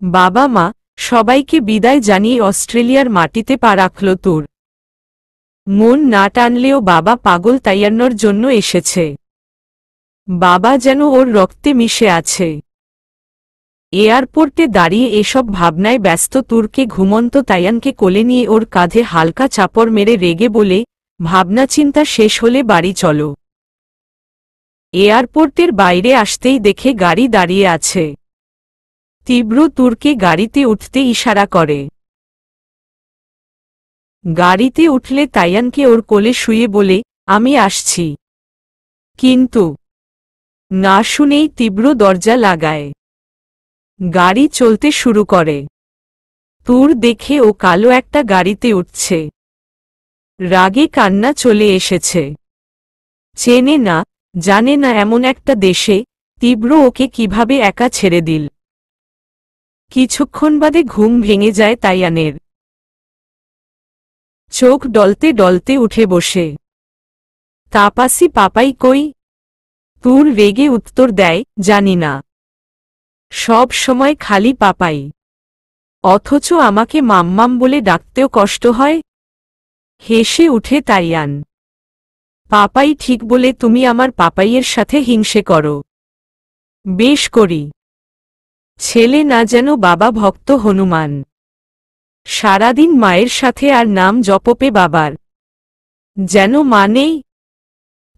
বাবা মা সবাইকে বিদায় জানিয়ে অস্ট্রেলিয়ার মাটিতে পা রাখল তুর। মন না টানলেও বাবা পাগল তাইয়ান্নর জন্য এসেছে। বাবা যেন ওর রক্তে মিশে আছে। এয়ারপোর্টে দাঁড়িয়ে এসব ভাবনায় ব্যস্ত তুরকে ঘুমন্ত তাইয়ানকে কোলে নিয়ে ওর কাঁধে হালকা চাপড় মেরে রেগে বলে, ভাবনা চিন্তা শেষ হলে বাড়ি চলো। এয়ারপোর্টের বাইরে আসতেই দেখে গাড়ি দাঁড়িয়ে আছে। তীব্র তুরকে গাড়িতে উঠতে ইশারা করে। গাড়িতে উঠলে তাইয়ানকে ওর কোলে শুয়ে বলে, আমি আসছি। কিন্তু না শুনেই তীব্র দরজা লাগায়। গাড়ি চলতে শুরু করে। তুর দেখে ও কালো একটা গাড়িতে উঠছে। রাগে কান্না চলে এসেছে। চেনে না, জানে না এমন একটা দেশে তীব্র ওকে কিভাবে একা ছেড়ে দিল। কিছুক্ষণ বাদে ঘুম ভেঙে যায় তাইয়ানের। চোখ ডলতে ডলতে উঠে বসে। তাপাসি পাপাই কই? তুর রেগে উত্তর দেয়, জানি না। সব সময় খালি পাপাই। অথচ আমাকে মাম্মাম বলে ডাকতেও কষ্ট হয়। হেসে উঠে তাইয়ান। পাপাই ঠিক বলে তুমি আমার পাপাইয়ের সাথে হিংসে করো। বেশ করি। ছেলে না যেন বাবা ভক্ত হনুমান। সারাদিন মায়ের সাথে আর নাম জপপে বাবার। যেন মা নেই।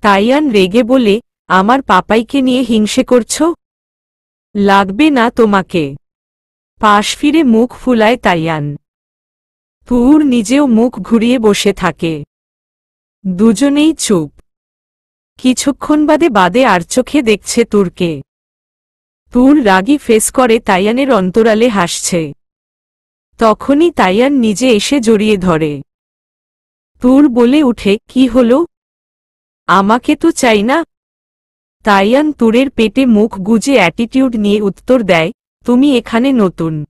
তাইয়ান রেগে বলে, আমার পাপাইকে নিয়ে হিংসে করছ? লাগবে না তোমাকে। পাশ ফিরে মুখ ফুলায় তাইয়ান। তুর নিজেও মুখ ঘুরিয়ে বসে থাকে। দুজনেই চুপ। কিছুক্ষণ বাদে আর চোখে দেখছে তুরকে। তুর রাগী ফেস করে তাইয়ানের অন্তরালে হাসছে। তখনই তাইয়ান নিজে এসে জড়িয়ে ধরে। তুর বলে উঠে, কি হলো? আমাকে তো চাই না। তাইয়ান তুরের পেটে মুখ গুজে অ্যাটিটিউড নিয়ে উত্তর দেয়, তুমি এখানে নতুন।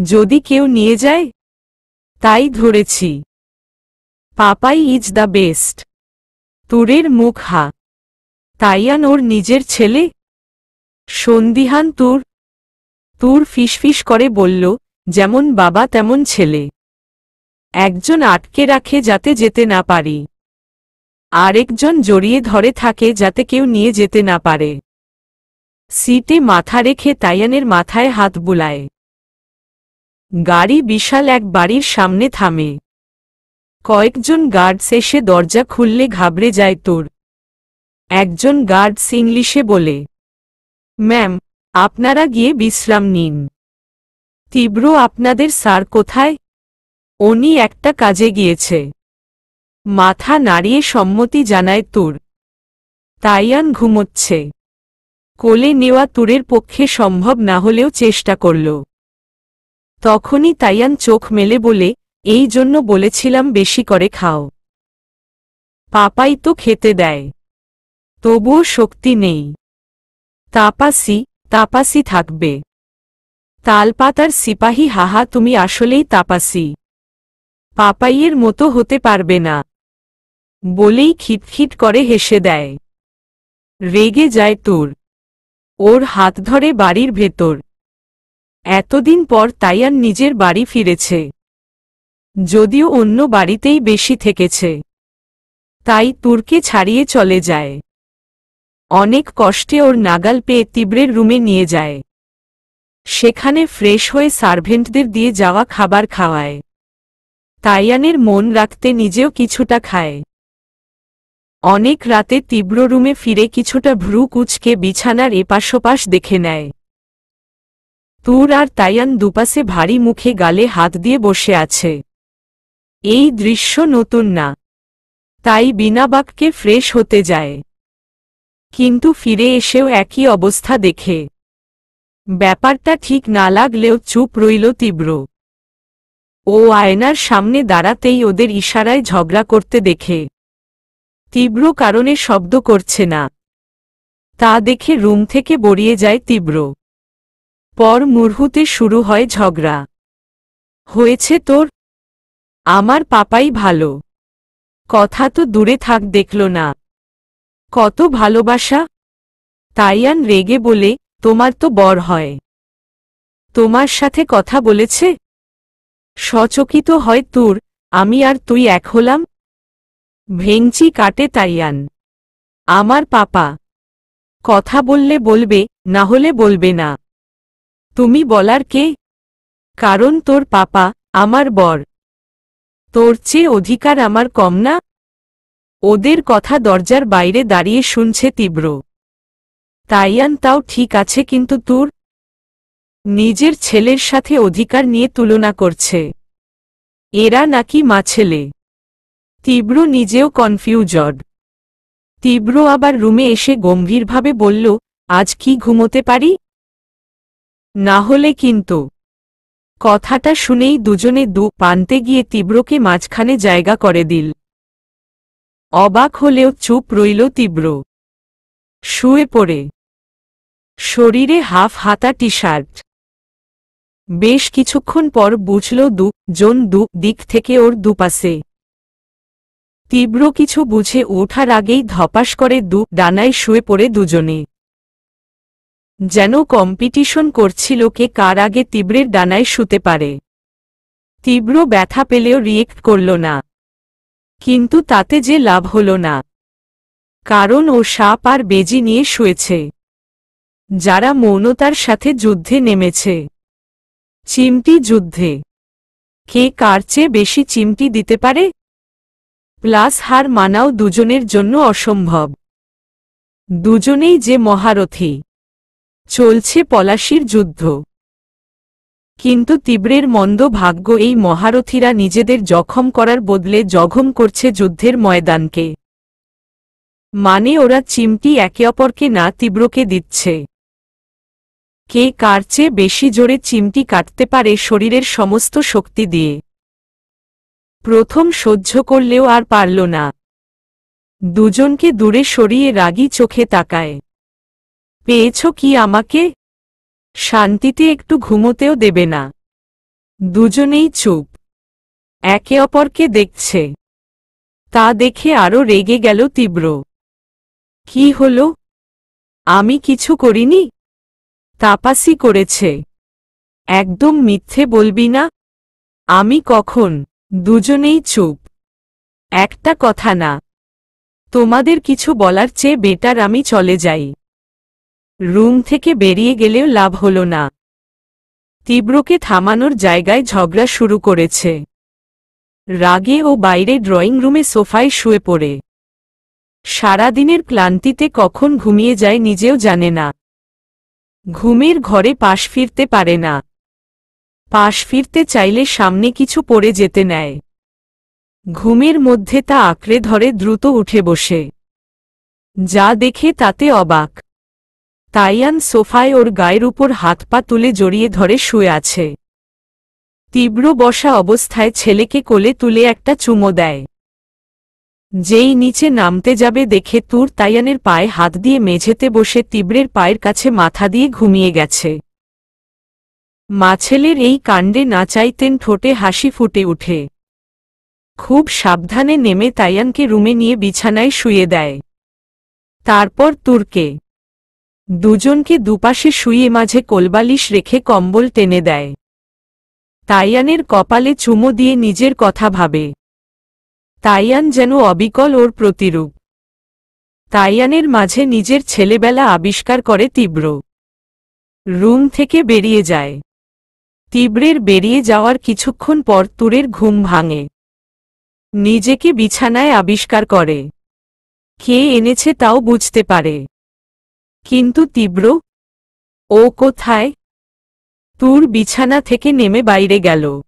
যদি কেউ নিয়ে যায়? তাই ধরেছি। Papai is the best. তুরের মুখ হা। তাইয়ান ওর নিজের ছেলে? সন্দিহান তুর। তুর ফিসফিস করে বলল, যেমন বাবা তেমন ছেলে। একজন আটকে রাখে যাতে যেতে না পারি। আরেকজন জড়িয়ে ধরে থাকে যাতে কেউ নিয়ে যেতে না পারে। সিটে মাথা রেখে তাইয়ানের মাথায় হাত বুলায়। গাড়ি বিশাল এক বাড়ির সামনে থামে। কয়েকজন গার্ডস এসে দরজা খুললে ঘাবড়ে যায় তুর। একজন গার্ডস ইংলিশে বলে, ম্যাম, আপনারা গিয়ে বিশ্রাম নিন। তীব্র আপনাদের স্যার কোথায়? উনি একটা কাজে গিয়েছে। মাথা নাড়িয়ে সম্মতি জানায় তুর। তাইয়ান ঘুমোচ্ছে। কোলে নেওয়া তুরের পক্ষে সম্ভব না হলেও চেষ্টা করল। তখনই তাইয়ান চোখ মেলে বলে, এই জন্য বলেছিলাম বেশি করে খাও। পাপাই তো খেতে দেয়। তবুও শক্তি নেই। তাপাসি থাকবে। তালপাতার সিপাহী হাহা তুমি আসলেই তাপাসি। পাপাইয়ের মতো হতে পারবে না। বলেই খিটখিট করে হেসে দেয়। রেগে যায় তুর। ওর হাত ধরে বাড়ির ভেতর। এতদিন পর তাইয়ান নিজের বাড়ি ফিরেছে। যদিও অন্য বাড়িতেই বেশি থেকেছে। তাই তুরকে ছাড়িয়ে চলে যায়। অনেক কষ্টে ওর নাগাল পেয়ে তীব্রের রুমে নিয়ে যায়। সেখানে ফ্রেশ হয়ে সার্ভেন্টদের দিয়ে যাওয়া খাবার খাওয়ায়। তাইয়ানের মন রাখতে নিজেও কিছুটা খায়। অনেক রাতে তীব্র রুমে ফিরে কিছুটা ভ্রু কুঁচকে বিছানার এপাশোপাশ দেখে নেয়। তুর আর তাইয়ান দুপাশে ভারী মুখে গালে হাত দিয়ে বসে আছে। এই দৃশ্য নতুন না। তাই বিনা বাক্যে ফ্রেশ হতে যায়। কিন্তু ফিরে এসেও একই অবস্থা দেখে ব্যাপারটা ঠিক না লাগলেও চুপ রইল তীব্র। ও আয়নার সামনে দাঁড়াতেই ওদের ইশারায় ঝগড়া করতে দেখে। তীব্র কারণে শব্দ করছে না। তা দেখে রুম থেকে বেরিয়ে যায় তীব্র। পর মুহূর্তে শুরু হয় ঝগড়া। হয়েছে তোর? আমার পাপাই ভালো। কথা তো দূরে থাক দেখল না। কত ভালোবাসা। তাইয়ান রেগে বলে, তোমার তো বর হয়। তোমার সাথে কথা বলেছে? সচকিত হয় তুর, আমি আর তুই এক হলাম? ভেঙচি কাটে তাইয়ান। আমার পাপা। কথা বললে বলবে, না হলে বলবে না। তুমি বলার কে? কারণ তোর পাপা, আমার বর। তোর চেয়ে অধিকার আমার কম না? ওদের কথা দরজার বাইরে দাঁড়িয়ে শুনছে তীব্র। তাইয়ান তাও ঠিক আছে, কিন্তু তুর? নিজের ছেলের সাথে অধিকার নিয়ে তুলনা করছে। এরা নাকি মা ছেলে? তীব্র নিজেও কনফিউজড। তীব্র আবার রুমে এসে গম্ভীরভাবে বলল, আজ কি ঘুমোতে পারি? না হলে কিন্তু। কথাটা শুনেই দুজনে পানতে গিয়ে তীব্রকে মাঝখানে জায়গা করে দিল। অবাক হলেও চুপ রইল তীব্র। শুয়ে পড়ে। শরীরে হাফ হাতা টি শার্ট। বেশ কিছুক্ষণ পর বুঝল জন দিক থেকে ওর দুপাশে। তীব্র কিছু বুঝে ওঠার আগেই ধপাস করে ডানায় শুয়ে পড়ে দুজনে। যেন কম্পিটিশন করছিল কে কার আগে তীব্রের ডানায় শুতে পারে। তীব্র ব্যথা পেলেও রিয়েক্ট করল না। কিন্তু তাতে যে লাভ হল না। কারণ ও সাপ আর বেজি নিয়ে শুয়েছে, যারা মৌনতার সাথে যুদ্ধে নেমেছে। চিমটি যুদ্ধে। কে কার চেয়ে বেশি চিমটি দিতে পারে? প্লাস হার মানাও দুজনের জন্য অসম্ভব। দুজনেই যে মহারথী। চলছে পলাশির যুদ্ধ। কিন্তু তীব্রের মন্দ ভাগ্য, এই মহারথীরা নিজেদের জখম করার বদলে জখম করছে যুদ্ধের ময়দানকে। মানে ওরা চিমটি একে অপরকে না তীব্রকে দিচ্ছে। কে কার চেয়ে বেশি জোরে চিমটি কাটতে পারে শরীরের সমস্ত শক্তি দিয়ে। প্রথম সহ্য করলেও আর পারল না। দুজনকে দূরে সরিয়ে রাগী চোখে তাকায়। পেয়েছ কি আমাকে? শান্তিতে একটু ঘুমোতেও দেবে না। দুজনেই চুপ। একে অপরকে দেখছে। তা দেখে আরো রেগে গেল তীব্র। কি হলো? আমি কিছু করিনি? তাপাসি করেছে। একদম মিথ্যে বলবি না। আমি কখন? দুজনেই চুপ। একটা কথা না। তোমাদের কিছু বলার চেয়ে বেটার আমি চলে যাই। রুম থেকে বেরিয়ে গেলেও লাভ হল না। তীব্রকে থামানোর জায়গায় ঝগড়া শুরু করেছে। রাগে ও বাইরে ড্রয়িং রুমে সোফায় শুয়ে পড়ে। সারাদিনের ক্লান্তিতে কখন ঘুমিয়ে যায় নিজেও জানে না। ঘুমের ঘরে পাশ ফিরতে পারে না। পাশ ফিরতে চাইলে সামনে কিছু পড়ে যেতে নেয়। ঘুমের মধ্যে তা আঁকড়ে ধরে দ্রুত উঠে বসে। যা দেখে তাতে অবাক। তাইয়ান সোফায় ওর গায়ের উপর হাত পা তুলে জড়িয়ে ধরে শুয়ে আছে। তীব্র বসা অবস্থায় ছেলেকে কোলে তুলে একটা চুমো দেয়। যেই নিচে নামতে যাবে দেখে তুর তাইয়ানের পায়ে হাত দিয়ে মেঝেতে বসে তীব্রের পায়ের কাছে মাথা দিয়ে ঘুমিয়ে গেছে। মাছেলের এই কাণ্ডে না চাইতেন ঠোঁটে হাসি ফুটে উঠে। খুব সাবধানে নেমে তাইয়ানকে রুমে নিয়ে বিছানায় শুয়ে দেয়। তারপর তুরকে দুজনকে দুপাশে শুইয়ে মাঝে কোলবালিশ রেখে কম্বল টেনে দেয়। তাইয়ানের কপালে চুমো দিয়ে নিজের কথা ভাবে। তাইয়ান যেন অবিকল ওর প্রতিরূপ। তাইয়ানের মাঝে নিজের ছেলেবেলা আবিষ্কার করে তীব্র। রুম থেকে বেরিয়ে যায়। তীব্রের বেরিয়ে যাওয়ার কিছুক্ষণ পর তুরের ঘুম ভাঙে। নিজেকে বিছানায় আবিষ্কার করে। কে এনেছে তাও বুঝতে পারে। কিন্তু তীব্র? ও কোথায়? তুর বিছানা থেকে নেমে বাইরে গেল।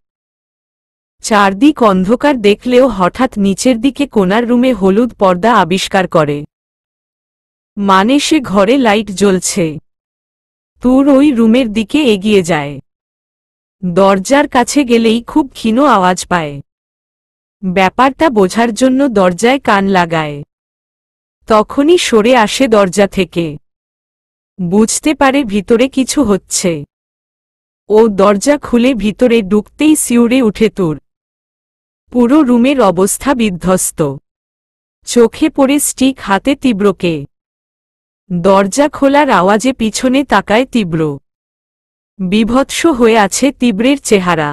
চারদিক অন্ধকার দেখলেও হঠাৎ নিচের দিকে কোণার রুমে হলুদ পর্দা আবিষ্কার করে। মানে সে ঘরে লাইট জ্বলছে। তুর ওই রুমের দিকে এগিয়ে যায়। দরজার কাছে গেলেই খুব ক্ষীণ আওয়াজ পায়। ব্যাপারটা বোঝার জন্য দরজায় কান লাগায়। তখনই সরে আসে দরজা থেকে। বুঝতে পারে ভিতরে কিছু হচ্ছে। ও দরজা খুলে ভিতরে ঢুকতেই শিউরে উঠে তুর। পুরো রুমের অবস্থা বিধ্বস্ত। চোখে পড়ে স্টিক হাতে তীব্রকে। দরজা খোলার আওয়াজে পিছনে তাকায় তীব্র। বিভৎস হয়ে আছে তীব্রের চেহারা।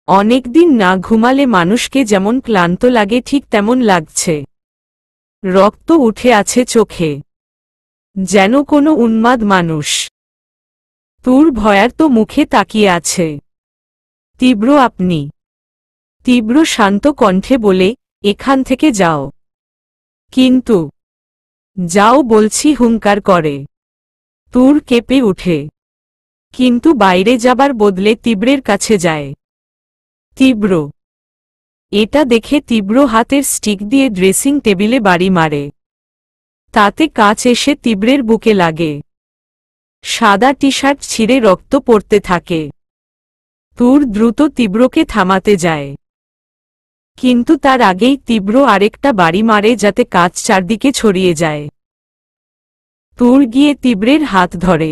অনেকদিন না ঘুমালে মানুষকে যেমন ক্লান্ত লাগে ঠিক তেমন লাগছে। রক্ত উঠে আছে চোখে, যেন কোনো উন্মাদ মানুষ। তুর ভয়ার্ত মুখে তাকিয়ে আছে। তীব্র আপনি? তীব্র শান্ত কণ্ঠে বলে, এখান থেকে যাও। কিন্তু যাও বলছি হুঙ্কার করে। তুর কেঁপে উঠে, কিন্তু বাইরে যাবার বদলে তীব্রের কাছে যায়। তীব্র এটা দেখে তীব্র হাতের স্টিক দিয়ে ড্রেসিং টেবিলে বাড়ি মারে। তাতে কাচ এসে তীব্রের বুকে লাগে। সাদা টি শার্ট ছিঁড়ে রক্ত পড়তে থাকে। তুর দ্রুত তীব্রকে থামাতে যায়, কিন্তু তার আগেই তীব্র আরেকটা বাড়ি মারে যাতে কাচ চারদিকে ছড়িয়ে যায়। তুর গিয়ে তীব্রের হাত ধরে।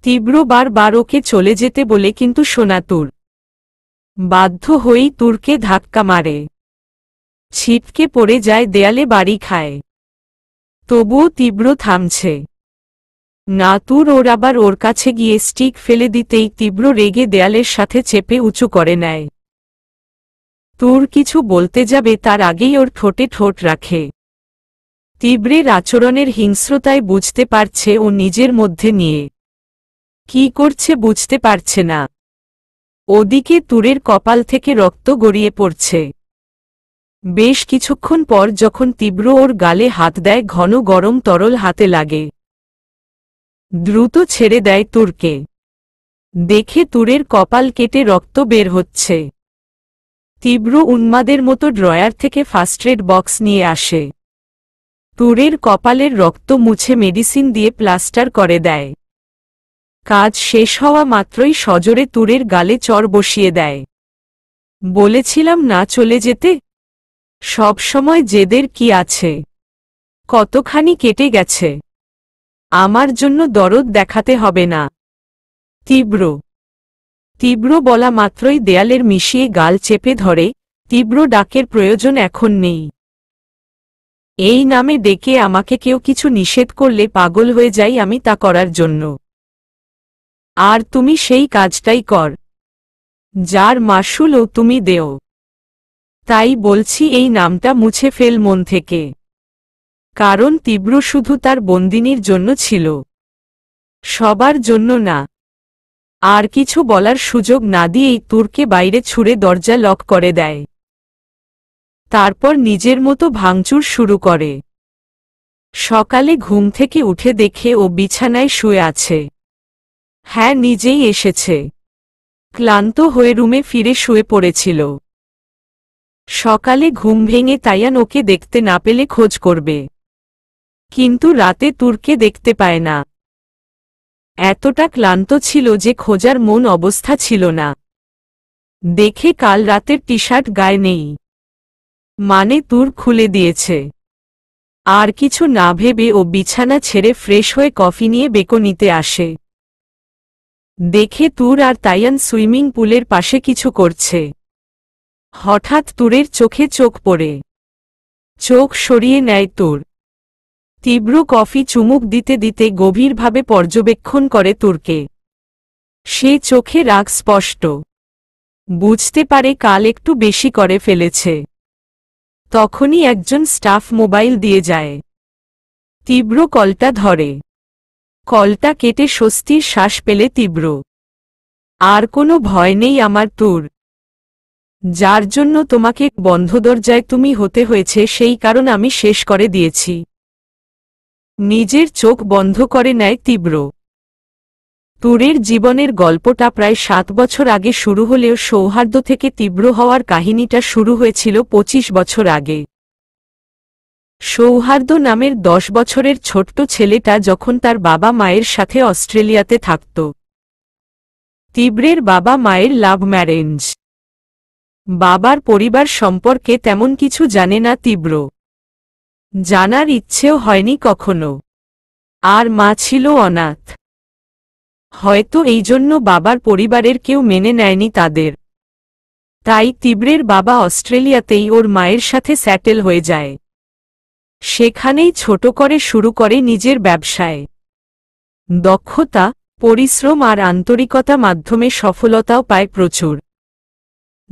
তীব্র বারবার ওকে চলে যেতে বলে, কিন্তু শোনা তুর। বাধ্য হয়েই তুরকে ধাক্কা মারে। ছিটকে পড়ে যায় দেয়ালে, বাড়ি খায়। তবুও তীব্র থামছে না। তুর ওর আবার ওর কাছে গিয়ে স্টিক ফেলে দিতেই তীব্র রেগে দেয়ালের সাথে চেপে উঁচু করে নেয়। তুর কিছু বলতে যাবে তার আগেই ওর ঠোঁটে ঠোঁট রাখে। তীব্রের আচরণের হিংস্রতায় বুঝতে পারছে ও নিজের মধ্যে নিয়ে কি করছে বুঝতে পারছে না। ওদিকে তুরের কপাল থেকে রক্ত গড়িয়ে পড়ছে। বেশ কিছুক্ষণ পর যখন তীব্র ওর গালে হাত দেয়, ঘন গরম তরল হাতে লাগে। দ্রুত ছেড়ে দেয় তুরকে। দেখে তুরের কপাল কেটে রক্ত বের হচ্ছে। তীব্র উন্মাদের মতো ড্রয়ার থেকে ফার্স্ট-এড বক্স নিয়ে আসে। তুরের কপালের রক্ত মুছে মেডিসিন দিয়ে প্লাস্টার করে দেয়। কাজ শেষ হওয়া মাত্রই সজোরে তুরের গালে চর বসিয়ে দেয়। বলেছিলাম না চলে যেতে? সব সময় জেদের কি আছে? কতখানি কেটে গেছে। আমার জন্য দরদ দেখাতে হবে না। তীব্র তীব্র বলা মাত্রই দেয়ালের মিশিয়ে গাল চেপে ধরে। তীব্র ডাকের প্রয়োজন এখন নেই। এই নামে ডেকে আমাকে কেউ কিছু নিষেধ করলে পাগল হয়ে যাই আমি তা করার জন্য। আর তুমি সেই কাজটাই কর যার মাসুলও তুমি দেও। তাই বলছি এই নামটা মুছে ফেল মন থেকে। কারণ তীব্র শুধু তার বন্দিনীর জন্য ছিল, সবার জন্য না। আর কিছু বলার সুযোগ না দিয়েই তুরকে বাইরে ছুঁড়ে দরজা লক করে দেয়। তারপর নিজের মতো ভাঙচুর শুরু করে। সকালে ঘুম থেকে উঠে দেখে ও বিছানায় শুয়ে আছে। হ্যাঁ, নিজেই এসেছে। ক্লান্ত হয়ে রুমে ফিরে শুয়ে পড়েছিল। সকালে ঘুম ভেঙে তাইয়ান ওকে দেখতে না পেলে খোঁজ করবে, কিন্তু রাতে তুরকে দেখতে পায় না। এতটা ক্লান্ত ছিল যে খোঁজার মন অবস্থা ছিল না। দেখে কাল রাতের টি শার্ট গায়ে নেই, মানে তুর খুলে দিয়েছে। আর কিছু না ভেবে ও বিছানা ছেড়ে ফ্রেশ হয়ে কফি নিয়ে বেকনিতে আসে। দেখে তুর আর তাইয়ান সুইমিং পুলের পাশে কিছু করছে। হঠাৎ তুরের চোখে চোখ পড়ে। চোখ সরিয়ে নেয় তুর। তীব্র কফি চুমুক দিতে দিতে গভীরভাবে পর্যবেক্ষণ করে তুরকে। সে চোখে রাগ স্পষ্ট। বুঝতে পারে কাল একটু বেশি করে ফেলেছে। তখনই একজন স্টাফ মোবাইল দিয়ে যায়। তীব্র কলটা ধরে। কলটা কেটে স্বস্তির শ্বাস পেলে তীব্র। আর কোনো ভয় নেই আমার তুর। যার জন্য তোমাকে বন্ধ দরজায় তুমি হতে হয়েছে সেই কারণ আমি শেষ করে দিয়েছি। নিজের চোখ বন্ধ করে নেয় তীব্র। তুরের জীবনের গল্পটা প্রায় 7 বছর আগে শুরু হলেও সৌহার্দ্য থেকে তীব্র হওয়ার কাহিনীটা শুরু হয়েছিল 25 বছর আগে। সৌহার্দ্য নামের 10 বছরের ছোট্ট ছেলেটা যখন তার বাবা মায়ের সাথে অস্ট্রেলিয়াতে থাকত। তীব্রের বাবা মায়ের লাভ ম্যারেঞ্জ। বাবার পরিবার সম্পর্কে তেমন কিছু জানে না তীব্র। জানার ইচ্ছেও হয়নি কখনো। আর মা ছিল অনাথ। হয়তো এই জন্য বাবার পরিবারের কেউ মেনে নেয়নি তাদের। তাই তীব্রের বাবা অস্ট্রেলিয়াতেই ওর মায়ের সাথে সেটেল হয়ে যায়। সেখানেই ছোট করে শুরু করে নিজের ব্যবসায়। দক্ষতা, পরিশ্রম আর আন্তরিকতা মাধ্যমে সফলতাও পায় প্রচুর।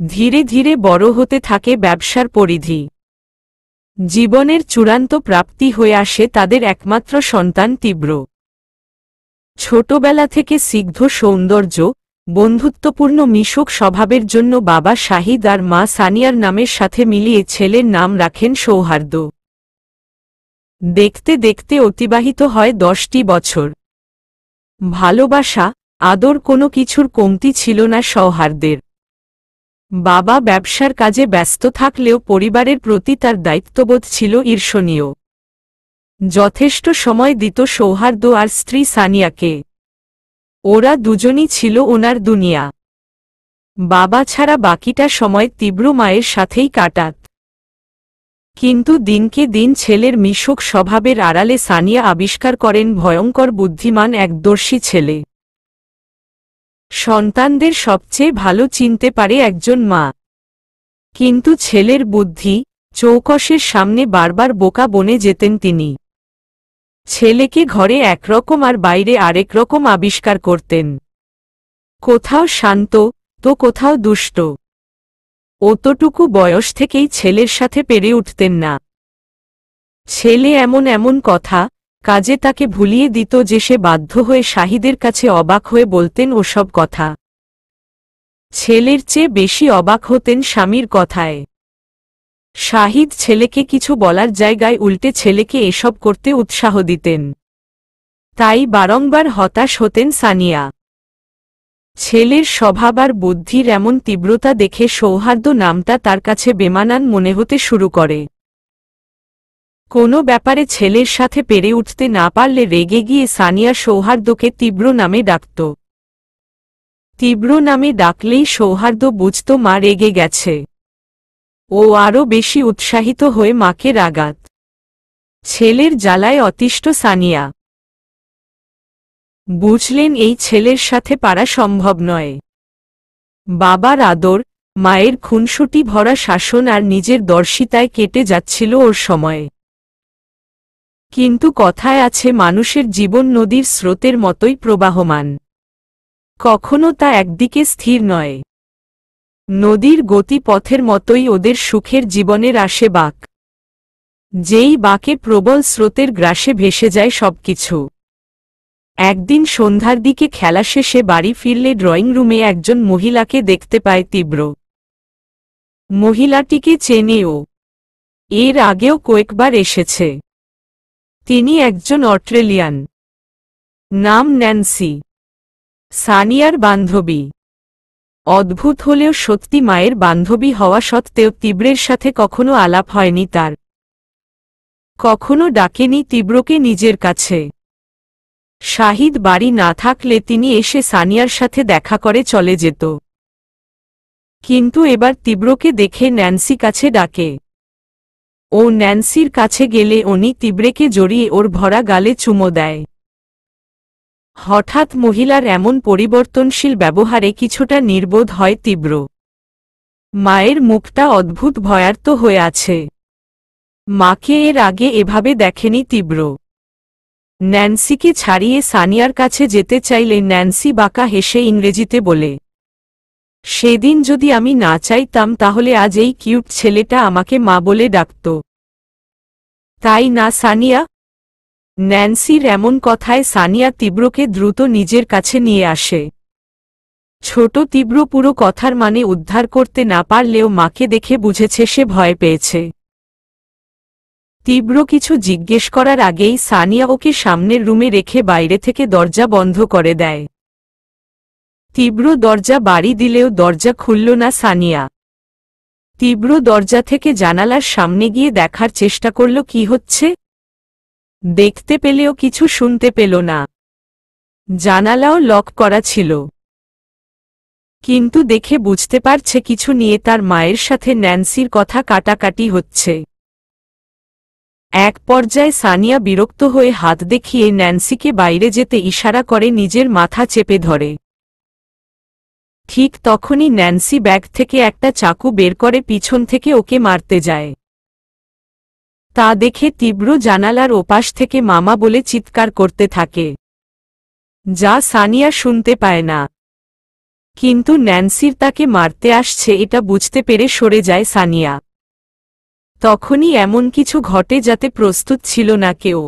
ধীরে ধীরে বড় হতে থাকে ব্যবসার পরিধি। জীবনের চূড়ান্ত প্রাপ্তি হয়ে আসে তাদের একমাত্র সন্তান তীব্র। ছোটবেলা থেকে স্নিগ্ধ সৌন্দর্য, বন্ধুত্বপূর্ণ মিশুক স্বভাবের জন্য বাবা শাহিদ আর মা সানিয়ার নামের সাথে মিলিয়ে ছেলের নাম রাখেন সৌহার্দ্য। দেখতে দেখতে অতিবাহিত হয় 10টি বছর। ভালোবাসা, আদর কোনো কিছুর কমতি ছিল না সৌহার্দ্যের। বাবা ব্যবসার কাজে ব্যস্ত থাকলেও পরিবারের প্রতি তার দায়িত্ববোধ ছিল ঈর্ষণীয়। যথেষ্ট সময় দিত সৌহার্দ্য আর স্ত্রী সানিয়াকে। ওরা দুজনই ছিল ওনার দুনিয়া। বাবা ছাড়া বাকিটা সময় তীব্র মায়ের সাথেই কাটাত। কিন্তু দিনকে দিন ছেলের মিশুক স্বভাবের আড়ালে সানিয়া আবিষ্কার করেন ভয়ঙ্কর বুদ্ধিমান একদর্শী ছেলে। সন্তানদের সবচেয়ে ভালো চিনতে পারে একজন মা। কিন্তু ছেলের বুদ্ধি, চৌকসের সামনে বারবার বোকা বনে যেতেন তিনি। ছেলেকে ঘরে একরকম আর বাইরে আরেক রকম আবিষ্কার করতেন। কোথাও শান্ত তো কোথাও দুষ্ট। অতটুকু বয়স থেকেই ছেলের সাথে পেরে উঠতেন না। ছেলে এমন এমন কথা কাজে তাকে ভুলিয়ে দিত যে সে বাধ্য হয়ে শাহিদের কাছে অবাক হয়ে বলতেন ওসব কথা। ছেলের চেয়ে বেশি অবাক হতেন স্বামীর কথায়। শাহিদ ছেলেকে কিছু বলার জায়গায় উল্টে ছেলেকে এসব করতে উৎসাহ দিতেন। তাই বারংবার হতাশ হতেন সানিয়া। ছেলের স্বভাব আর বুদ্ধির এমন তীব্রতা দেখে সৌহার্দ্য নামটা তার কাছে বেমানান মনে হতে শুরু করে। কোনো ব্যাপারে ছেলের সাথে পেরে উঠতে না পারলে রেগে গিয়ে সানিয়া সৌহার্দ্যকে তীব্র নামে ডাকত। তীব্র নামে ডাকলেই সৌহার্দ্য বুঝত মা রেগে গেছে। ও আরও বেশি উৎসাহিত হয়ে মাকে রাগাত। ছেলের জ্বালায় অতিষ্ঠ সানিয়া বুঝলেন এই ছেলের সাথে পারা সম্ভব নয়। বাবার আদর, মায়ের খুনসুটি ভরা শাসন আর নিজের দর্শিতায় কেটে যাচ্ছিল ওর সময়। কিন্তু কথায় আছে মানুষের জীবন নদীর স্রোতের মতোই প্রবাহমান। কখনো তা একদিকে স্থির নয়। নদীর গতিপথের মতোই ওদের সুখের জীবনের আসে বাঁক। যেই বাঁকে প্রবল স্রোতের গ্রাসে ভেসে যায় সবকিছু। একদিন সন্ধ্যার দিকে খেলা শেষে বাড়ি ফিরলে ড্রয়িং রুমে একজন মহিলাকে দেখতে পায় তীব্র। মহিলাটিকে চেনে ও। এর আগেও কয়েকবার এসেছে। তিনি একজন অস্ট্রেলিয়ান। নাম ন্যান্সি। সানিয়ার বান্ধবী। অদ্ভুত হলেও সত্যি মায়ের বান্ধবী হওয়া সত্ত্বেও তীব্রের সাথে কখনো আলাপ হয়নি তার। কখনো ডাকেনি তীব্রকে নিজের কাছে। শাহিদ বাড়ি না থাকলে তিনি এসে সানিয়ার সাথে দেখা করে চলে যেত। কিন্তু এবার তীব্রকে দেখে ন্যান্সি কাছে ডাকে। ও ন্যান্সির কাছে গেলে উনি তীব্রকে জড়িয়ে ওর ভরা গালে চুমো দেয়। হঠাৎ মহিলার এমন পরিবর্তনশীল ব্যবহারে কিছুটা নির্বোধ হয় তীব্র। মায়ের মুখটা অদ্ভুত ভয়ার্ত হয়ে আছে। মাকে এর আগে এভাবে দেখেনি তীব্র। ন্যান্সিকে ছাড়িয়ে সানিয়ার কাছে যেতে চাইলে ন্যান্সি বাঁকা হেসে ইংরেজিতে বলে, সেদিন যদি আমি না চাইতাম তাহলে আজ এই কিউট ছেলেটা আমাকে মা বলে ডাকত। তাই না সানিয়া? ন্যান্সির এমন কথায় সানিয়া তীব্রকে দ্রুত নিজের কাছে নিয়ে আসে। ছোট তীব্র পুরো কথার মানে উদ্ধার করতে না পারলেও মাকে দেখে বুঝেছে সে ভয় পেয়েছে। তীব্র কিছু জিজ্ঞেস করার আগেই সানিয়া ওকে সামনের রুমে রেখে বাইরে থেকে দরজা বন্ধ করে দেয়। তীব্র দরজা বাড়ি দিলেও দরজা খুলল না সানিয়া। তীব্র দরজা থেকে জানালার সামনে গিয়ে দেখার চেষ্টা করল কি হচ্ছে। দেখতে পেলেও কিছু শুনতে পেল না। জানালাও লক করা ছিল। কিন্তু দেখে বুঝতে পারছে কিছু নিয়ে তার মায়ের সাথে ন্যান্সির কথা কাটাকাটি হচ্ছে। এক পর্যায়ে সানিয়া বিরক্ত হয়ে হাত দেখিয়ে ন্যান্সিকে বাইরে যেতে ইশারা করে নিজের মাথা চেপে ধরে। ঠিক তখনই ন্যান্সি ব্যাগ থেকে একটা চাকু বের করে পিছন থেকে ওকে মারতে যায়। তা দেখে তীব্র জানালার ওপাশ থেকে মামা বলে চিৎকার করতে থাকে। যা সানিয়া শুনতে পায় না। কিন্তু ন্যান্সির তাকে মারতে আসছে এটা বুঝতে পেরে সরে যায় সানিয়া। তখনই এমন কিছু ঘটে যাতে প্রস্তুত ছিল না কেউ।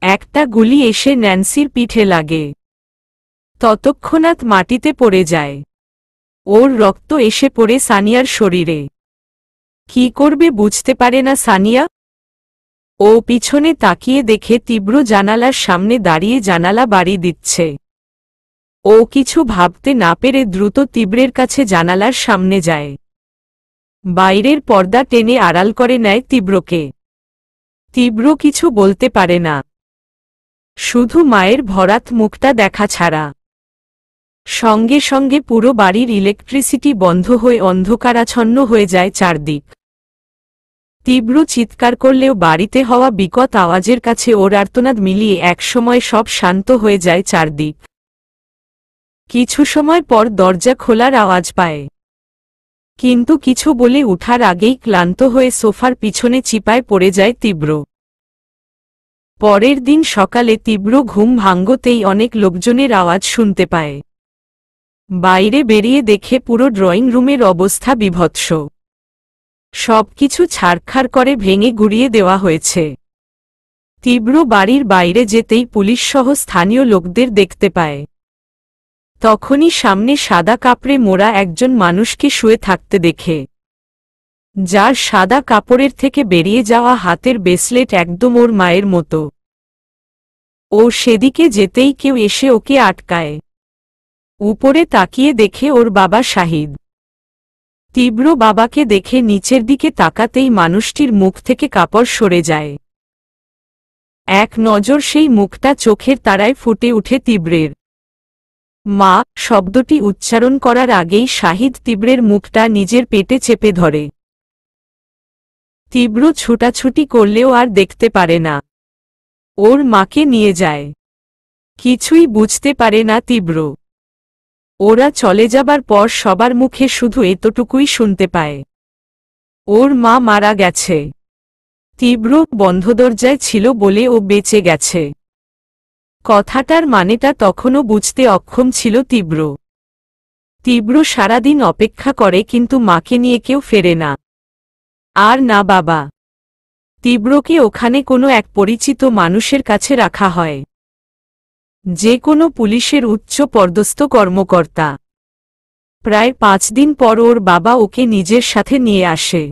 একটা গুলি এসে ন্যান্সির পিঠে লাগে। ততক্ষণাৎ মাটিতে পড়ে যায়। ওর রক্ত এসে পড়ে সানিয়ার শরীরে। কি করবে বুঝতে পারে না সানিয়া। ও পিছনে তাকিয়ে দেখে তীব্র জানালার সামনে দাঁড়িয়ে জানালা বাড়ি দিচ্ছে। ও কিছু ভাবতে না পেরে দ্রুত তীব্রের কাছে জানালার সামনে যায়। বাইরের পর্দা টেনে আড়াল করে নেয় তীব্রকে। তীব্র কিছু বলতে পারে না, শুধু মায়ের ভরাত মুখটা দেখা ছাড়া। সঙ্গে সঙ্গে পুরো বাড়ির ইলেকট্রিসিটি বন্ধ হয়ে অন্ধকারাচ্ছন্ন হয়ে যায় চারদিক। তীব্র চিৎকার করলেও বাড়িতে হওয়া বিকট আওয়াজের কাছে ওর আর্তনাদ মিলিয়ে একসময় সব শান্ত হয়ে যায় চারদিক। কিছু সময় পর দরজা খোলার আওয়াজ পায়, কিন্তু কিছু বলে উঠার আগেই ক্লান্ত হয়ে সোফার পিছনে চিপায় পড়ে যায় তীব্র। পরের দিন সকালে তীব্র ঘুম ভাঙতেই অনেক লোকজনের আওয়াজ শুনতে পায়। বাইরে বেরিয়ে দেখে পুরো ড্রয়িং রুমের অবস্থা বিভৎস। সবকিছু ছারখার করে ভেঙে গুড়িয়ে দেওয়া হয়েছে। তীব্র বাড়ির বাইরে যেতেই পুলিশসহ স্থানীয় লোকদের দেখতে পায়। তখনই সামনে সাদা কাপড়ে মোড়া একজন মানুষকে শুয়ে থাকতে দেখে, যার সাদা কাপড়ের থেকে বেরিয়ে যাওয়া হাতের ব্রেসলেট একদম ওর মায়ের মতো। ও সেদিকে যেতেই কেউ এসে ওকে আটকায়। উপরে তাকিয়ে দেখে ওর বাবা শাহিদ। তীব্র বাবাকে দেখে নিচের দিকে তাকাতেই মানুষটির মুখ থেকে কাপড় সরে যায়। এক নজর সেই মুখটা চোখের তারায় ফুটে উঠে তীব্রের। মা শব্দটি উচ্চারণ করার আগেই শাহিদ তীব্রের মুখটা নিজের পেটে চেপে ধরে। তীব্র ছুটাছুটি করলেও আর দেখতে পারে না। ওর মাকে নিয়ে যায়। কিছুই বুঝতে পারে না তীব্র। ওরা চলে যাবার পর সবার মুখে শুধু এতটুকুই শুনতে পায়, ওর মা মারা গেছে। তীব্র বন্ধ দরজায় ছিল বলে ও বেঁচে গেছে। কথাটার মানেটা তখনও বুঝতে অক্ষম ছিল তীব্র। তীব্র সারাদিন অপেক্ষা করে কিন্তু মাকে নিয়ে কেউ ফেরে না। আর না বাবা। তীব্রকে ওখানে কোনো এক পরিচিত মানুষের কাছে রাখা হয়, যে কোনো পুলিশের উচ্চ পদস্থ কর্মকর্তা। প্রায় 5 দিন পর ওর বাবা ওকে নিজের সাথে নিয়ে আসে।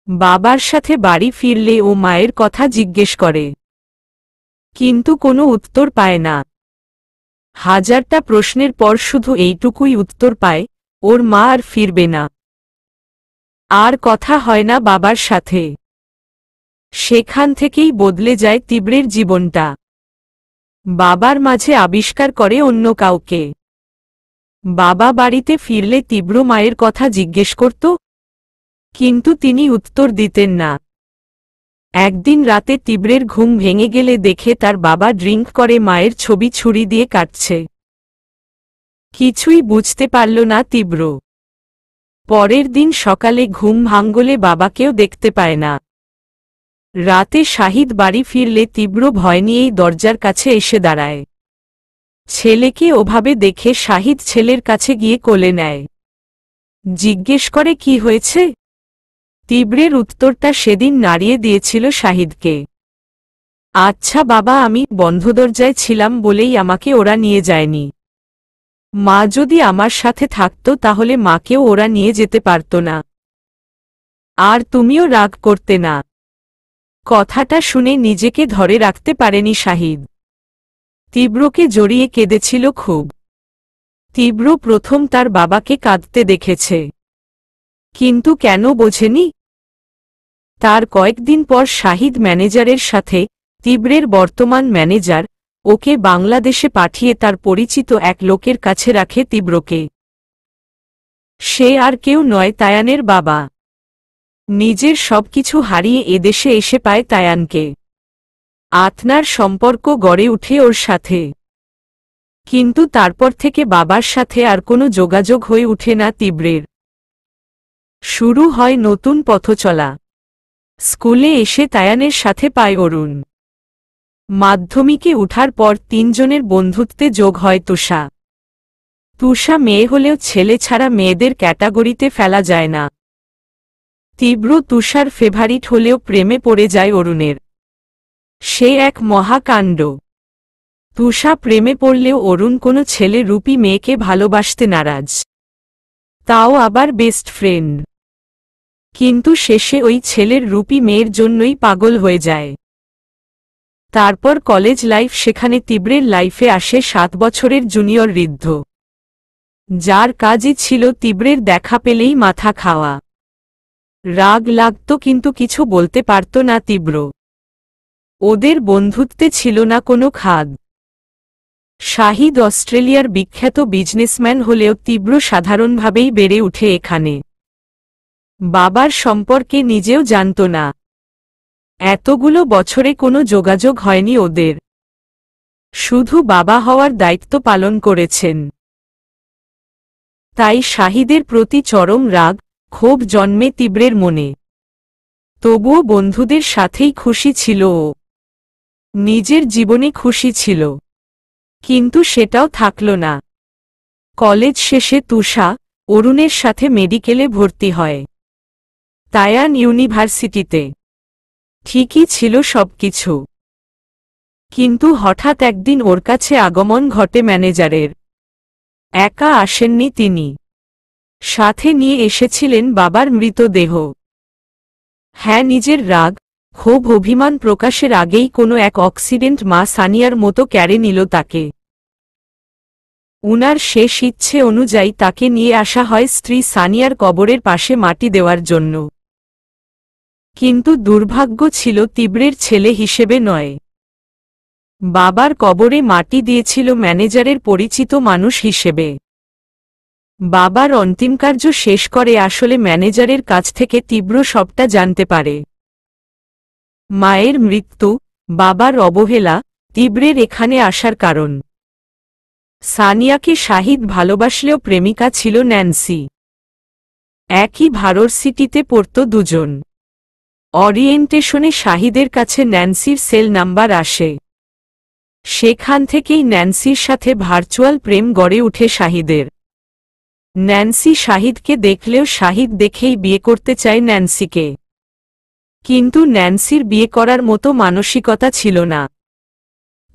বাবার সাথে বাড়ি ফিরলে ও মায়ের কথা জিজ্ঞেস করে, কিন্তু কোনো উত্তর পায় না। হাজারটা প্রশ্নের পর শুধু এইটুকুই উত্তর পায়, ওর মা আর ফিরবে না। আর কথা হয় না বাবার সাথে। সেখান থেকেই বদলে যায় তীব্রের জীবনটা। বাবার মাঝে আবিষ্কার করে অন্য কাউকে। বাবা বাড়িতে ফিরলে তীব্র মায়ের কথা জিজ্ঞেস করত, কিন্তু তিনি উত্তর দিতেন না। একদিন রাতে তীব্রের ঘুম ভেঙে গেলে দেখে তার বাবা ড্রিঙ্ক করে মায়ের ছবি ছুরি দিয়ে কাটছে। কিছুই বুঝতে পারল না তীব্র। পরের দিন সকালে ঘুম ভাঙলে বাবাকেও দেখতে পায় না। রাতে শাহিদ বাড়ি ফিরলে তীব্র ভয় নিয়েই দরজার কাছে এসে দাঁড়ায়। ছেলেকে ওভাবে দেখে শাহিদ ছেলের কাছে গিয়ে কোলে নেয়। জিজ্ঞেস করে কি হয়েছে। তীব্রের উত্তরটা সেদিন নাড়িয়ে দিয়েছিল শাহিদকে। আচ্ছা বাবা, আমি বন্ধ দরজায় ছিলাম বলেই আমাকে ওরা নিয়ে যায়নি। মা যদি আমার সাথে থাকতো তাহলে মাকেও ওরা নিয়ে যেতে পারত না। আর তুমিও রাগ করতে না। কথাটা শুনে নিজেকে ধরে রাখতে পারেনি শাহিদ। তীব্রকে জড়িয়ে কেঁদেছিল খুব। তীব্র প্রথম তার বাবাকে কাঁদতে দেখেছে, কিন্তু কেন বোঝেনি। তার কয়েকদিন পর শাহিদ ম্যানেজারের সাথে, তীব্রের বর্তমান ম্যানেজার, ওকে বাংলাদেশে পাঠিয়ে তার পরিচিত এক লোকের কাছে রাখে তীব্রকে। সে আর কেউ নয়, তায়ানের বাবা। নিজের সবকিছু হারিয়ে এদেশে এসে পায় তায়ানকে। আত্মার সম্পর্ক গড়ে উঠে ওর সাথে। কিন্তু তারপর থেকে বাবার সাথে আর কোনো যোগাযোগ হয়ে ওঠে না তীব্রের। শুরু হয় নতুন পথচলা। স্কুলে এসে তায়ানের সাথে পায় অরুণ। মাধ্যমিকে উঠার পর তিনজনের বন্ধুত্বে যোগ হয় তুষা। তুষা মেয়ে হলেও ছেলে ছাড়া মেয়েদের ক্যাটাগরিতে ফেলা যায় না। তীব্র তুষার ফেভারিট হলেও প্রেমে পড়ে যায় অরুণের। সে এক মহাকাণ্ড। তুষা প্রেমে পড়লেও অরুণ কোনো ছেলে রূপী মেয়েকে ভালোবাসতে নারাজ, তাও আবার বেস্ট ফ্রেন্ড। কিন্তু শেষে ওই ছেলের রূপী মেয়ের জন্যই পাগল হয়ে যায়। তারপর কলেজ লাইফ, সেখানে তীব্রের লাইফে আসে 7 বছরের জুনিয়র ঋদ্ধ, যার কাজই ছিল তীব্রের দেখা পেলেই মাথা খাওয়া। রাগ লাগত কিন্তু কিছু বলতে পারত না তীব্র। ওদের বন্ধুত্বে ছিল না কোনো খাদ। শাহিদ অস্ট্রেলিয়ার বিখ্যাত বিজনেসম্যান হলেও তীব্র সাধারণভাবেই বেড়ে উঠে এখানে। বাবার সম্পর্কে নিজেও জানত না। এতগুলো বছরে কোনো যোগাযোগ হয়নি ওদের। শুধু বাবা হওয়ার দায়িত্ব পালন করেছেন। তাই শাহিদের প্রতি চরম রাগ, ক্ষোভ জন্মে তীব্রের মনে। তবুও বন্ধুদের সাথেই খুশি ছিল ও। নিজের জীবনে খুশি ছিল। কিন্তু সেটাও থাকল না। কলেজ শেষে তুষা অরুণের সাথে মেডিকেলে ভর্তি হয়, তায়ান ইউনিভার্সিটিতে। ঠিকই ছিল সবকিছু। কিন্তু হঠাৎ একদিন ওর কাছে আগমন ঘটে ম্যানেজারের। একা আসেননি তিনি, সাথে নিয়ে এসেছিলেন বাবার মৃতদেহ। হ্যাঁ, নিজের রাগ, ক্ষোভ, অভিমান প্রকাশের আগেই কোনো এক অক্সিডেন্ট মা সানিয়ার মতো ক্যারে নিল তাকে। উনার শেষ ইচ্ছে অনুযায়ী তাকে নিয়ে আসা হয় স্ত্রী সানিয়ার কবরের পাশে মাটি দেওয়ার জন্য। কিন্তু দুর্ভাগ্য ছিল তীব্রের ছেলে হিসেবে নয়। বাবার কবরে মাটি দিয়েছিল ম্যানেজারের পরিচিত মানুষ হিসেবে। বাবার অন্তিমকার্য শেষ করে আসলে ম্যানেজারের কাছ থেকে তীব্র সবটা জানতে পারে। মায়ের মৃত্যু, বাবার অবহেলা, তীব্রের এখানে আসার কারণ। সানিয়াকে শাহিদ ভালোবাসলেও প্রেমিকা ছিল ন্যান্সি। একই ভার্সিটিতে পড়ত দুজন। অরিয়েন্টেশনে শাহিদের কাছে ন্যান্সির সেল নাম্বার আসে। সেখান থেকেই ন্যান্সির সাথে ভার্চুয়াল প্রেম গড়ে উঠে শাহিদের। ন্যান্সি শাহিদকে দেখলেও শাহিদ দেখেই বিয়ে করতে চায় ন্যান্সিকে। কিন্তু ন্যান্সির বিয়ে করার মতো মানসিকতা ছিল না।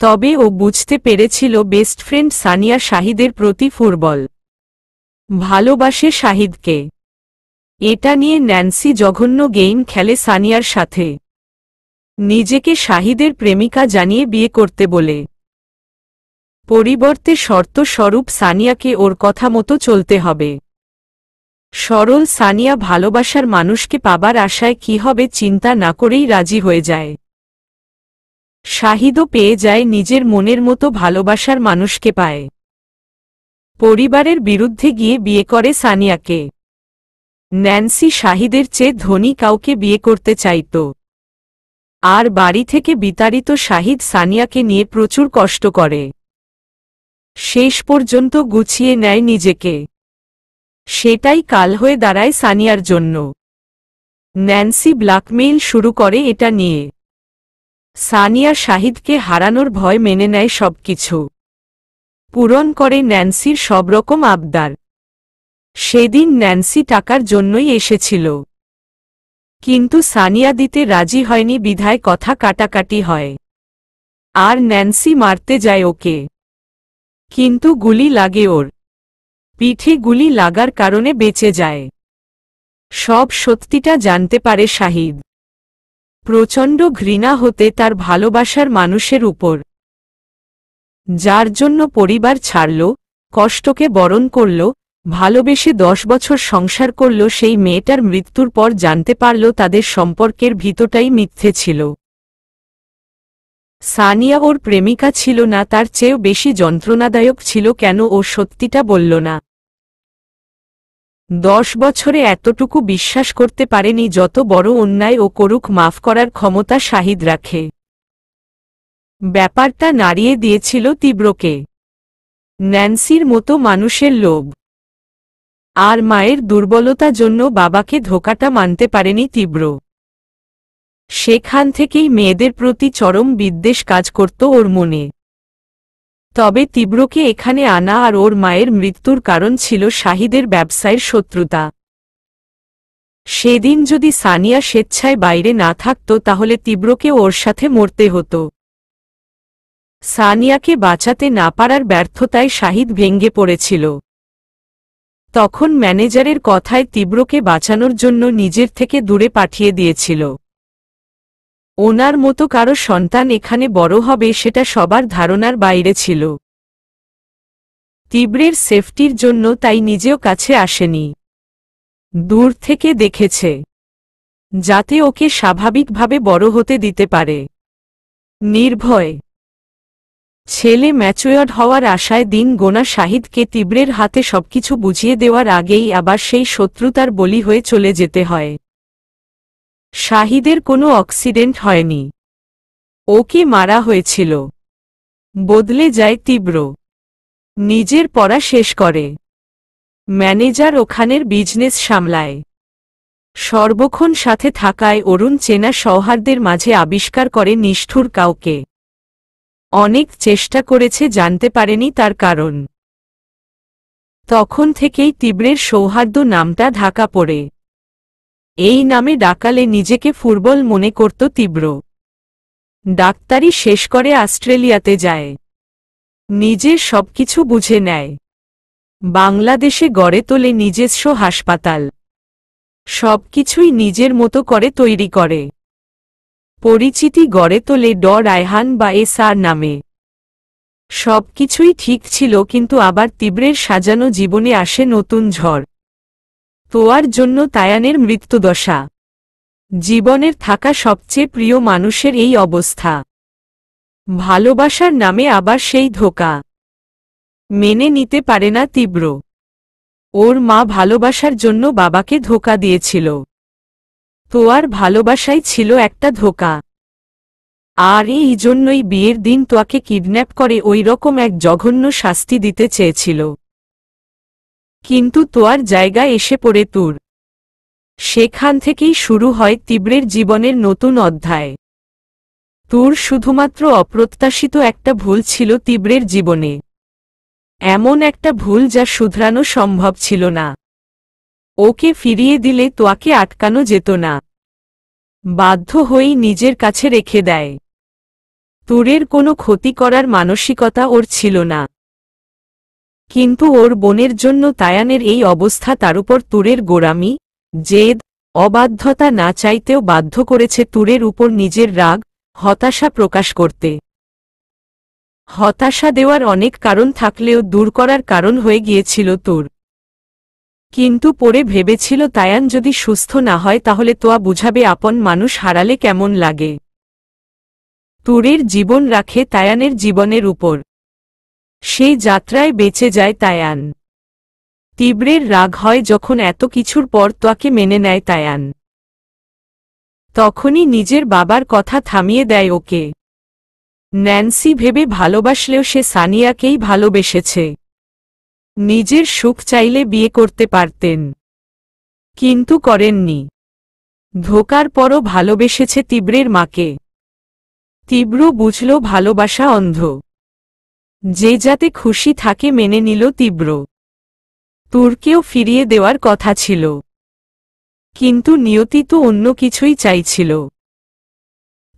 তবে ও বুঝতে পেরেছিল বেস্ট ফ্রেন্ড সানিয়া শাহিদের প্রতি ফুটবল ভালোবাসে শাহিদকে। এটা নিয়ে ন্যান্সি জঘন্য গেম খেলে সানিয়ার সাথে, নিজেকে শাহিদের প্রেমিকা জানিয়ে বিয়ে করতে বলে। পরিবর্তে শর্ত স্বরূপ সানিয়াকে ওর কথা মতো চলতে হবে। সরল সানিয়া ভালোবাসার মানুষকে পাবার আশায় কি হবে চিন্তা না করেই রাজি হয়ে যায়। শাহিদও পেয়ে যায়, নিজের মনের মতো ভালোবাসার মানুষকে পায়। পরিবারের বিরুদ্ধে গিয়ে বিয়ে করে সানিয়াকে। ন্যান্সি শাহিদের চেয়ে ধনী কাউকে বিয়ে করতে চাইত। আর বাড়ি থেকে বিতাড়িত শাহিদ সানিয়াকে নিয়ে প্রচুর কষ্ট করে। শেষ পর্যন্ত গুছিয়ে নেয় নিজেকে। সেটাই কাল হয়ে দাঁড়ায় সানিয়ার জন্য। ন্যান্সি ব্ল্যাকমেইল শুরু করে এটা নিয়ে। সানিয়া শাহিদকে হারানোর ভয় মেনে নেয় সবকিছু। পূরণ করে ন্যান্সির সব রকম আবদার। সেদিন ন্যান্সি টাকার জন্যই এসেছিল। কিন্তু সানিয়া দিতে রাজি হয়নি বিধায় কথা কাটাকাটি হয়। আর ন্যান্সি মারতে যায় ওকে। কিন্তু গুলি লাগে ওর পিঠে। গুলি লাগার কারণে বেঁচে যায়। সব সত্যিটা জানতে পারে শাহিদ। প্রচণ্ড ঘৃণা হতে তার ভালোবাসার মানুষের উপর, যার জন্য পরিবার ছাড়ল, কষ্টকে বরণ করল, ভালোবেসে 10 বছর সংসার করল, সেই মেয়েটার মৃত্যুর পর জানতে পারল তাদের সম্পর্কের ভিতটাই মিথ্যে ছিল। সানিয়া ওর প্রেমিকা ছিল না, তার চেয়েও বেশি যন্ত্রণাদায়ক ছিল কেন ও সত্যিটা বলল না। 10 বছরে এতটুকু বিশ্বাস করতে পারেনি যত বড় অন্যায় ও করুক মাফ করার ক্ষমতা শাহিদ রাখে। ব্যাপারটা নাড়িয়ে দিয়েছিল তীব্রকে। ন্যান্সির মতো মানুষের লোভ আর মায়ের দুর্বলতা জন্য বাবাকে ধোকাটা মানতে পারেনি তীব্র। সেখান থেকেই মেয়েদের প্রতি চরম বিদ্বেষ কাজ করত ওর মনে। তবে তীব্রকে এখানে আনা আর ওর মায়ের মৃত্যুর কারণ ছিল শাহিদের ব্যবসায়ের শত্রুতা। সেদিন যদি সানিয়া স্বেচ্ছায় বাইরে না থাকত তাহলে তীব্রকে ওর সাথে মরতে হতো। সানিয়াকে বাঁচাতে না পারার ব্যর্থতায় শাহিদ ভেঙে পড়েছিল। তখন ম্যানেজারের কথায় তীব্রকে বাঁচানোর জন্য নিজের থেকে দূরে পাঠিয়ে দিয়েছিল। ওনার মতো কারো সন্তান এখানে বড় হবে সেটা সবার ধারণার বাইরে ছিল। তীব্রের সেফটির জন্য তাই নিজেও কাছে আসেনি, দূর থেকে দেখেছে, যাতে ওকে স্বাভাবিকভাবে বড় হতে দিতে পারে, নির্ভয়। ছেলে ম্যাচুয়ার্ড হওয়ার আশায় দিন গোনা শাহিদকে তীব্রের হাতে সবকিছু বুঝিয়ে দেওয়ার আগেই আবার সেই শত্রুতার বলি হয়ে চলে যেতে হয়। শাহিদের কোনো অ্যাক্সিডেন্ট হয়নি, ওকে মারা হয়েছিল। বদলে যায় তীব্র, নিজের পড়া শেষ করে, ম্যানেজার ওখানের বিজনেস সামলায়। সর্বক্ষণ সাথে থাকায় অরুণ চেনা সৌহার্দ্যের মাঝে আবিষ্কার করে নিষ্ঠুর কাউকে। অনেক চেষ্টা করেছে, জানতে পারেনি তার কারণ। তখন থেকেই তীব্রের সৌহার্দ্য নামটা ঢাকা পড়ে। এই নামে ডাকালে নিজেকে ফুটবল মনে করত তীব্র। ডাক্তারি শেষ করে অস্ট্রেলিয়াতে যায়, নিজের সবকিছু বুঝে নেয়। বাংলাদেশে গড়ে তোলে নিজস্ব হাসপাতাল, সবকিছুই নিজের মতো করে তৈরি করে। পরিচিতি গড়ে তোলে ড রায়হান বা এসআর নামে। সবকিছুই ঠিক ছিল, কিন্তু আবার তীব্রের সাজানো জীবনে আসে নতুন ঝড়। তোয়ার জন্য তায়ানের মৃত্যুদশা, জীবনের থাকা সবচেয়ে প্রিয় মানুষের এই অবস্থা। ভালোবাসার নামে আবার সেই ধোঁকা। মেনে নিতে পারে না তীব্র। ওর মা ভালোবাসার জন্য বাবাকে ধোঁকা দিয়েছিল, তোয়ার ভালোবাসাই ছিল একটা ধোঁকা। আর এই জন্যই বিয়ের দিন তোয়াকে কিডন্যাপ করে ওই রকম এক জঘন্য শাস্তি দিতে চেয়েছিল। কিন্তু তোয়ার জায়গায় এসে পড়ে তুর। সেখান থেকেই শুরু হয় তীব্রের জীবনের নতুন অধ্যায়। তুর শুধুমাত্র অপ্রত্যাশিত একটা ভুল ছিল তীব্রের জীবনে, এমন একটা ভুল যা শুধরানো সম্ভব ছিল না। ওকে ফিরিয়ে দিলে তোয়াকে আটকানো যেত না, বাধ্য হয়েই নিজের কাছে রেখে দেয়। তুরের কোনো ক্ষতি করার মানসিকতা ওর ছিল না। কিন্তু ওর বোনের জন্য তায়ানের এই অবস্থা, তার উপর তুরের গোঁড়ামি, জেদ, অবাধ্যতা না চাইতেও বাধ্য করেছে তুরের উপর নিজের রাগ, হতাশা প্রকাশ করতে। হতাশা দেওয়ার অনেক কারণ থাকলেও দূর করার কারণ হয়ে গিয়েছিল তুর। কিন্তু পরে ভেবেছিল তায়ান যদি সুস্থ না হয় তাহলে তোয়া বুঝাবে আপন মানুষ হারালে কেমন লাগে। তুরের জীবন রাখে তায়ানের জীবনের উপর। সেই যাত্রায় বেঁচে যায় তায়ান। তীব্রের রাগ হয় যখন এত কিছুর পর তোয়াকে মেনে নেয় তায়ান। তখনই নিজের বাবার কথা থামিয়ে দেয় ওকে। ন্যান্সি ভেবে ভালোবাসলেও সে সানিয়াকেই ভালোবেসেছে। নিজের সুখ চাইলে বিয়ে করতে পারতেন, কিন্তু করেননি। ধোকার পরও ভালোবেসেছে তীব্রের মাকে। তীব্র বুঝল ভালোবাসা অন্ধ, যে যাতে খুশি থাকে মেনে নিল তীব্র। তুরকেও ফিরিয়ে দেওয়ার কথা ছিল, কিন্তু নিয়তি তো অন্য কিছুই চাইছিল।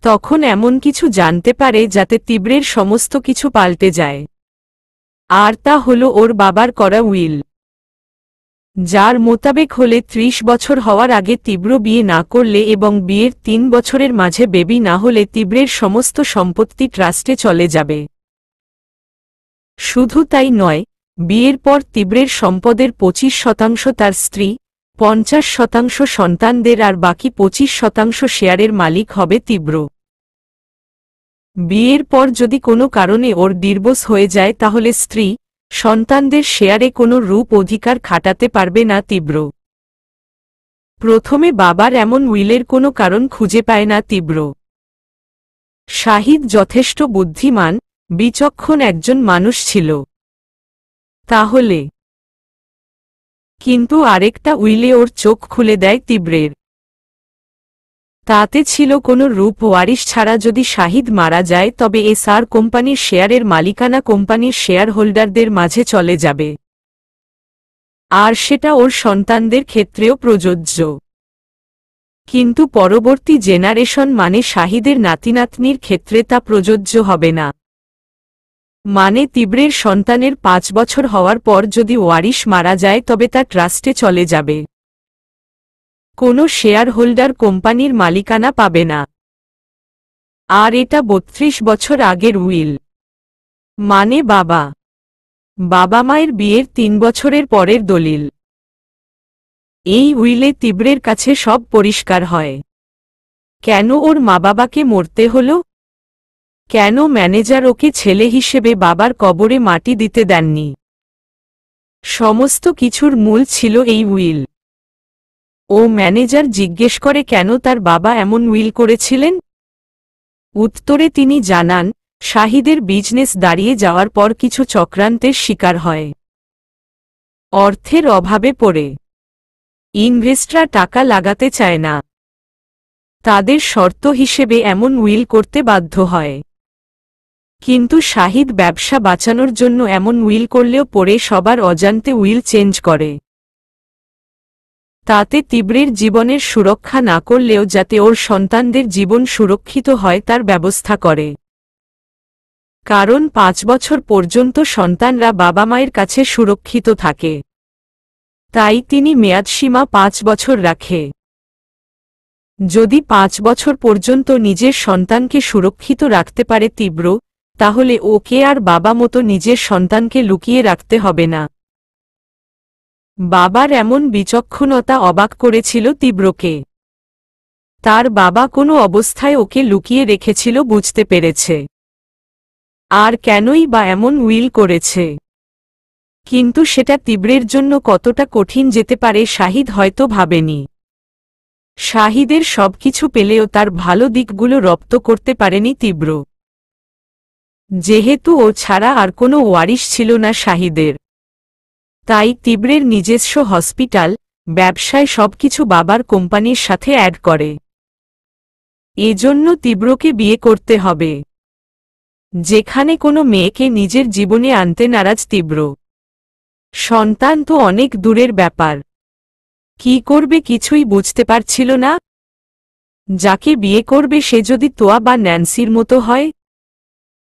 তখন এমন কিছু জানতে পারে যাতে তীব্রের সমস্ত কিছু পাল্টে যায়। আর তা হল ওর বাবার করা উইল, যার মোতাবেক হলে ৩০ বছর হওয়ার আগে তীব্র বিয়ে না করলে এবং বিয়ের ৩ বছরের মাঝে বেবি না হলে তীব্রের সমস্ত সম্পত্তি ট্রাস্টে চলে যাবে। শুধু তাই নয়, বিয়ের পর তীব্রের সম্পদের ২৫% তার স্ত্রী, ৫০% সন্তানদের আর বাকি ২৫% শেয়ারের মালিক হবে তীব্র। বিয়ের পর যদি কোনো কারণে ওর ডিভোর্স হয়ে যায় তাহলে স্ত্রী, সন্তানদের শেয়ারে কোনো রূপ অধিকার খাটাতে পারবে না তীব্র। প্রথমে বাবার এমন উইলের কোনো কারণ খুঁজে পায় না তীব্র। শাহিদ যথেষ্ট বুদ্ধিমান, বিচক্ষণ একজন মানুষ ছিল। তাহলে কিন্তু আরেকটা উইলে ওর চোখ খুলে দেয় তীব্রের। তাতে ছিল কোনো রূপ ওয়ারিশ ছাড়া যদি শাহিদ মারা যায় তবে এসআর কোম্পানির শেয়ারের মালিকানা কোম্পানির শেয়ার হোল্ডারদের মাঝে চলে যাবে, আর সেটা ওর সন্তানদের ক্ষেত্রেও প্রযোজ্য। কিন্তু পরবর্তী জেনারেশন মানে শাহিদের নাতিনাতনির ক্ষেত্রে তা প্রযোজ্য হবে না। মানে তীব্রের সন্তানের 5 বছর হওয়ার পর যদি ওয়ারিশ মারা যায় তবে তা ট্রাস্টে চলে যাবে, কোনো শেয়ার হোল্ডার কোম্পানির মালিকানা পাবে না। আর এটা 32 বছর আগের উইল, মানে বাবা মায়ের বিয়ের 3 বছরের পরের দলিল। এই উইলে তীব্রের কাছে সব পরিষ্কার হয়। কেন ওর মা বাবাকে মরতে হলো? কেন ম্যানেজার ওকে ছেলে হিসেবে বাবার কবরে মাটি দিতে দেননি? সমস্ত কিছুর মূল ছিল এই উইল। ও ম্যানেজার জিজ্ঞেস করে কেন তার বাবা এমন উইল করেছিলেন। উত্তরে তিনি জানান, শাহিদের বিজনেস দাঁড়িয়ে যাওয়ার পর কিছু চক্রান্তের শিকার হয়। অর্থের অভাবে পড়ে ইনভেস্টররা টাকা লাগাতে চায় না, তাদের শর্ত হিসেবে এমন উইল করতে বাধ্য হয়। কিন্তু শাহিদ ব্যবসা বাঁচানোর জন্য এমন উইল করলেও পরে সবার অজান্তে উইল চেঞ্জ করে। তাতে তীব্রের জীবনের সুরক্ষা না করলেও যাতে ওর সন্তানদের জীবন সুরক্ষিত হয় তার ব্যবস্থা করে। কারণ 5 বছর পর্যন্ত সন্তানরা বাবা মায়ের কাছে সুরক্ষিত থাকে, তাই তিনি মেয়াদসীমা 5 বছর রাখে। যদি 5 বছর পর্যন্ত নিজের সন্তানকে সুরক্ষিত রাখতে পারে তীব্র, তাহলে ওকে আর বাবা মতো নিজের সন্তানকে লুকিয়ে রাখতে হবে না। বাবার এমন বিচক্ষণতা অবাক করেছিল তীব্রকে। তার বাবা কোনো অবস্থায় ওকে লুকিয়ে রেখেছিল বুঝতে পেরেছে, আর কেনই বা এমন উইল করেছে। কিন্তু সেটা তীব্রের জন্য কতটা কঠিন যেতে পারে শাহিদ হয়তো ভাবেনি। শাহিদের সবকিছু পেলেও তার ভালো দিকগুলো রপ্ত করতে পারেনি তীব্র, যেহেতু ও ছাড়া আর কোনো ওয়ারিশ ছিল না শাহিদের। তাই তীব্রের নিজস্ব হসপিটাল, ব্যবসায় সবকিছু বাবার কোম্পানির সাথে অ্যাড করে। এজন্য তীব্রকে বিয়ে করতে হবে, যেখানে কোনো মেয়েকে নিজের জীবনে আনতে নারাজ তীব্র। সন্তান তো অনেক দূরের ব্যাপার, কি করবে কিছুই বুঝতে পারছিল না। যাকে বিয়ে করবে সে যদি তোয়া বা ন্যান্সির মতো হয়,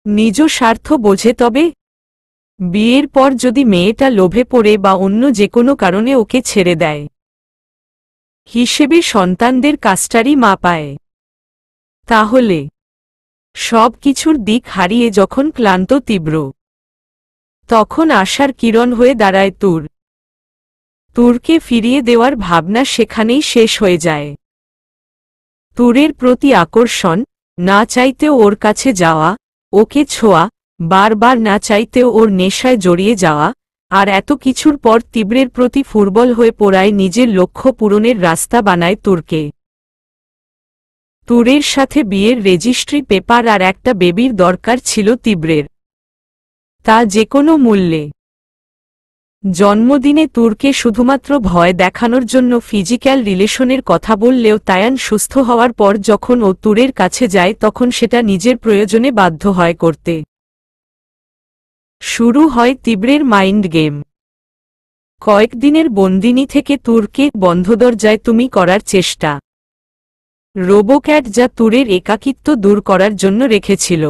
নিজ স্বার্থ বোঝে, তবে বিয়ের পর যদি মেয়েটা লোভে পড়ে বা অন্য যে কোনো কারণে ওকে ছেড়ে দেয়, হিসেবে সন্তানদের কাজটারই মা পায়। তাহলে সব কিছুর দিক হারিয়ে যখন ক্লান্ত তীব্র, তখন আশার কিরণ হয়ে দাঁড়ায় তুরকে ফিরিয়ে দেওয়ার ভাবনা সেখানেই শেষ হয়ে যায়। তুরের প্রতি আকর্ষণ, না চাইতেও ওর কাছে যাওয়া, ওকে ছোঁয়া, বারবার না চাইতেও ওর নেশায় জড়িয়ে যাওয়া, আর এত কিছুর পর তীব্রের প্রতি ফুরবল হয়ে পড়ায় নিজের লক্ষ্য পূরণের রাস্তা বানায় তুরকে। তুরের সাথে বিয়ের রেজিস্ট্রি পেপার আর একটা বেবির দরকার ছিল তীব্রের, তা যে কোনো মূল্যে। জন্মদিনে তুরকে শুধুমাত্র ভয় দেখানোর জন্য ফিজিক্যাল রিলেশনের কথা বললেও তায়ান সুস্থ হওয়ার পর যখন ও তুরের কাছে যায় তখন সেটা নিজের প্রয়োজনে বাধ্য হয় করতে। শুরু হয় তীব্রের মাইন্ড গেম। কয়েকদিনের বন্দিনী থেকে তুরকে বন্ধ দরজায় তুমি করার চেষ্টা, রোবোক্যাট যা তুরের একাকিত্ব দূর করার জন্য রেখেছিল।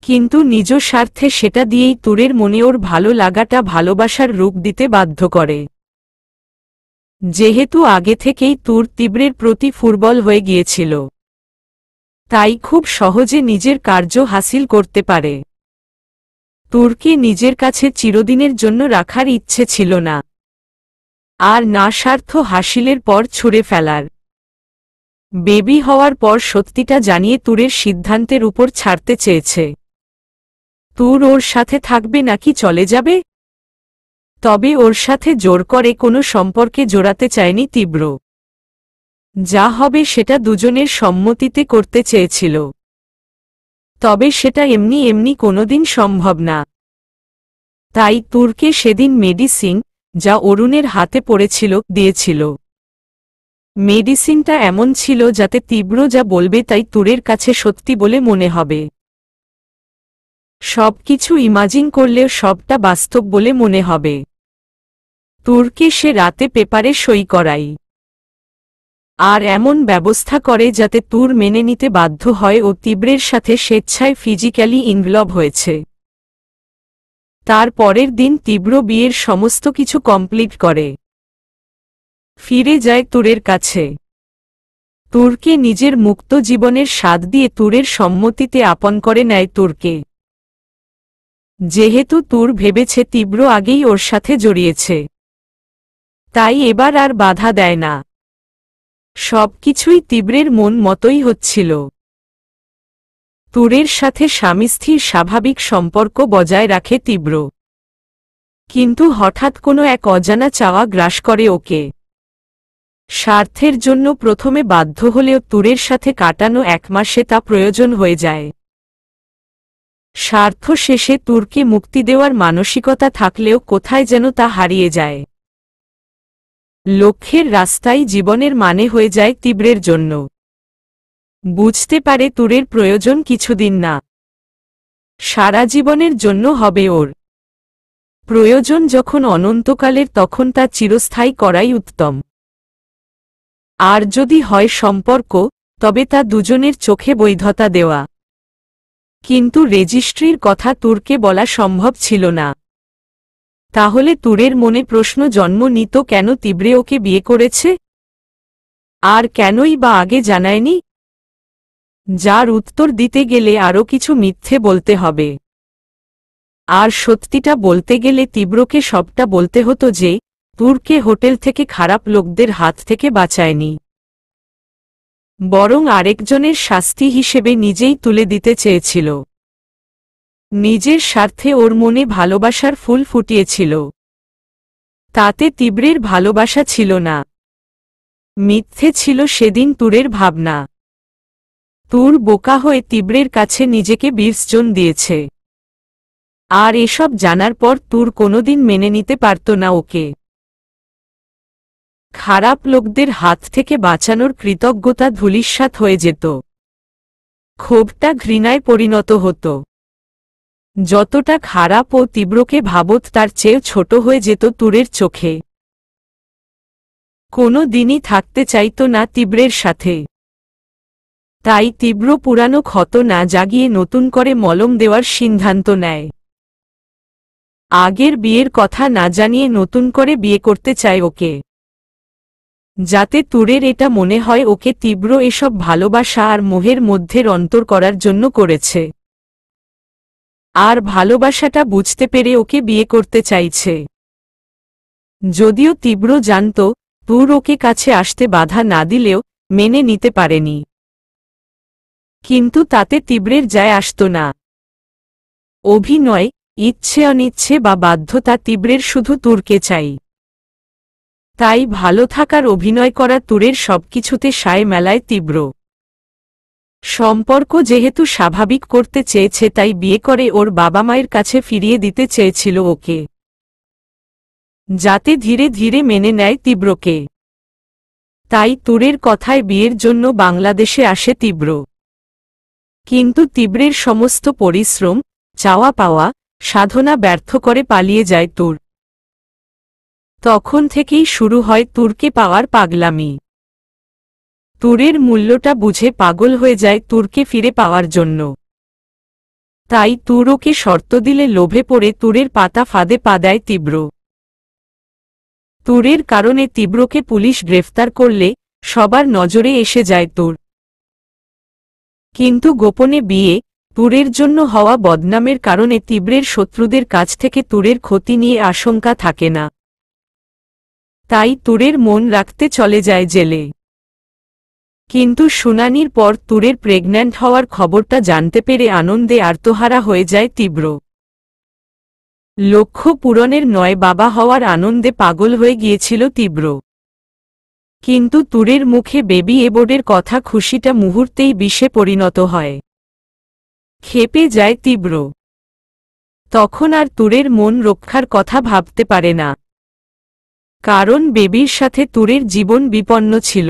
কিন্তু নিজ স্বার্থে সেটা দিয়েই তুরের মনে ওর ভালো লাগাটা ভালোবাসার রূপ দিতে বাধ্য করে। যেহেতু আগে থেকেই তুর তীব্রের প্রতি ফুরবল হয়ে গিয়েছিল, তাই খুব সহজে নিজের কার্য হাসিল করতে পারে। তুরকে নিজের কাছে চিরদিনের জন্য রাখার ইচ্ছে ছিল না, আর না স্বার্থ হাসিলের পর ছুঁড়ে ফেলার। বেবি হওয়ার পর সত্যিটা জানিয়ে তুরের সিদ্ধান্তের উপর ছাড়তে চেয়েছে। তুর ওর সাথে থাকবে নাকি চলে যাবে, তবে ওর সাথে জোর করে কোনো সম্পর্কে জোড়াতে চায়নি তীব্র। যা হবে সেটা দুজনের সম্মতিতে করতে চেয়েছিল, তবে সেটা এমনি এমনি কোনোদিন সম্ভব না। তাই তুরকে সেদিন মেডিসিন, যা অরুণের হাতে পড়েছিল, দিয়েছিল। মেডিসিনটা এমন ছিল যাতে তীব্র যা বলবে তাই তুরের কাছে সত্যি বলে মনে হবে। সবকিছু ইমাজিন করলেও সবটা বাস্তব বলে মনে হবে। তুরকে সে রাতে পেপারে সই করাই, আর এমন ব্যবস্থা করে যাতে তুর মেনে নিতে বাধ্য হয় ও তীব্রের সাথে স্বেচ্ছায় ফিজিক্যালি ইনভলভ হয়েছে। তার পরের দিন তীব্র বিয়ের সমস্ত কিছু কমপ্লিট করে ফিরে যায় তুরের কাছে। তুরকে নিজের মুক্ত জীবনের স্বাদ দিয়ে তুরের সম্মতিতে আপন করে নেয় তুরকে। যেহেতু তুর ভেবেছে তীব্র আগেই ওর সাথে জড়িয়েছে, তাই এবার আর বাধা দেয় না। সবকিছুই তীব্রের মন মতোই হচ্ছিল। তুরের সাথে স্বামী স্ত্রীর স্বাভাবিক সম্পর্ক বজায় রাখে তীব্র, কিন্তু হঠাৎ কোনো এক অজানা চাওয়া গ্রাস করে ওকে। স্বার্থের জন্য প্রথমে বাধ্য হলেও তুরের সাথে কাটানো 1 মাসে তা প্রয়োজন হয়ে যায়। স্বার্থ শেষে তুরকে মুক্তি দেওয়ার মানসিকতা থাকলেও কোথায় যেন তা হারিয়ে যায়। লক্ষ্যের রাস্তাই জীবনের মানে হয়ে যায় তীব্রের জন্য। বুঝতে পারে তুরের প্রয়োজন কিছুদিন না, সারা জীবনের জন্য হবে ওর। প্রয়োজন যখন অনন্তকালের, তখন তা চিরস্থায়ী করাই উত্তম। আর যদি হয় সম্পর্ক, তবে তা দুজনের চোখে বৈধতা দেওয়া। কিন্তু রেজিস্ট্রির কথা তুরকে বলা সম্ভব ছিল না। তাহলে তুরের মনে প্রশ্ন জন্ম নিত, কেন তীব্রে ওকে বিয়ে করেছে, আর কেনই বা আগে জানায়নি? যার উত্তর দিতে গেলে আরও কিছু মিথ্যে বলতে হবে। আর সত্যিটা বলতে গেলে তীব্রকে সবটা বলতে হতো যে তুরকে হোটেল থেকে খারাপ লোকদের হাত থেকে বাঁচায়নি, বরং আরেকজনের শাস্তি হিসেবে নিজেই তুলে দিতে চেয়েছিল। নিজের স্বার্থে ওর মনে ভালোবাসার ফুল ফুটিয়েছিল। তাতে তীব্রের ভালোবাসা ছিল না, মিথ্যে ছিল সেদিন তুরের ভাবনা। তুর বোকা হয়ে তীব্রের কাছে নিজেকে বিসর্জন দিয়েছে। আর এসব জানার পর তুর কোনোদিন মেনে নিতে পারত না ওকে। খারাপ লোকদের হাত থেকে বাঁচানোর কৃতজ্ঞতা ধূলিসাৎ হয়ে যেত, ক্ষোভটা ঘৃণায় পরিণত হতো। যতটা খারাপ ও তীব্রকে ভাবত তার চেয়েও ছোট হয়ে যেত তুরের চোখে। কোনো দিনই থাকতে চাইত না তীব্রের সাথে। তাই তীব্র পুরানো ক্ষত না জাগিয়ে নতুন করে মলম দেওয়ার সিদ্ধান্ত নেয়। আগের বিয়ের কথা না জানিয়ে নতুন করে বিয়ে করতে চায় ওকে, যাতে তুরের এটা মনে হয় ওকে তীব্র এসব ভালোবাসা আর মোহের মধ্যে অন্তর করার জন্য করেছে, আর ভালোবাসাটা বুঝতে পেরে ওকে বিয়ে করতে চাইছে। যদিও তীব্র জানত তুর ওকে কাছে আসতে বাধা না দিলেও মেনে নিতে পারেনি, কিন্তু তাতে তীব্রের যায় আসত না। অভিনয়, ইচ্ছে অনিচ্ছে বা বাধ্যতা, তীব্রের শুধু তুরকে চাই। তাই ভালো থাকার অভিনয় করা তুরের সবকিছুতে সায় মেলায় তীব্র। সম্পর্ক যেহেতু স্বাভাবিক করতে চেয়েছে, তাই বিয়ে করে ওর বাবা মায়ের কাছে ফিরিয়ে দিতে চেয়েছিল ওকে, যাতে ধীরে ধীরে মেনে নেয় তীব্রকে। তাই তুরের কথায় বিয়ের জন্য বাংলাদেশে আসে তীব্র। কিন্তু তীব্রের সমস্ত পরিশ্রম, চাওয়া পাওয়া, সাধনা ব্যর্থ করে পালিয়ে যায় তুর। তখন থেকেই শুরু হয় তুরকে পাওয়ার পাগলামি। তুরের মূল্যটা বুঝে পাগল হয়ে যায় তুরকে ফিরে পাওয়ার জন্য। তাই তুর ওকে শর্ত দিলে লোভে পড়ে তুরের পাতা ফাঁদে পা দেয় তীব্র। তুরের কারণে তীব্রকে পুলিশ গ্রেফতার করলে সবার নজরে এসে যায় তুর। কিন্তু গোপনে বিয়ে, তুরের জন্য হওয়া বদনামের কারণে তীব্রের শত্রুদের কাছ থেকে তুরের ক্ষতি নিয়ে আশঙ্কা থাকে না। তাই তুরের মন রাখতে চলে যায় জেলে। কিন্তু শুনানির পর তুরের প্রেগন্যান্ট হওয়ার খবরটা জানতে পেরে আনন্দে আর্তহারা হয়ে যায় তীব্র। লক্ষ্য পূরণের নয়, বাবা হওয়ার আনন্দে পাগল হয়ে গিয়েছিল তীব্র। কিন্তু তুরের মুখে বেবি এবোর্ডের কথা খুশিটা মুহূর্তেই বিষে পরিণত হয়। ক্ষেপে যায় তীব্র। তখন আর তুরের মন রক্ষার কথা ভাবতে পারে না। কারণ বেবির সাথে তুরের জীবন বিপন্ন ছিল।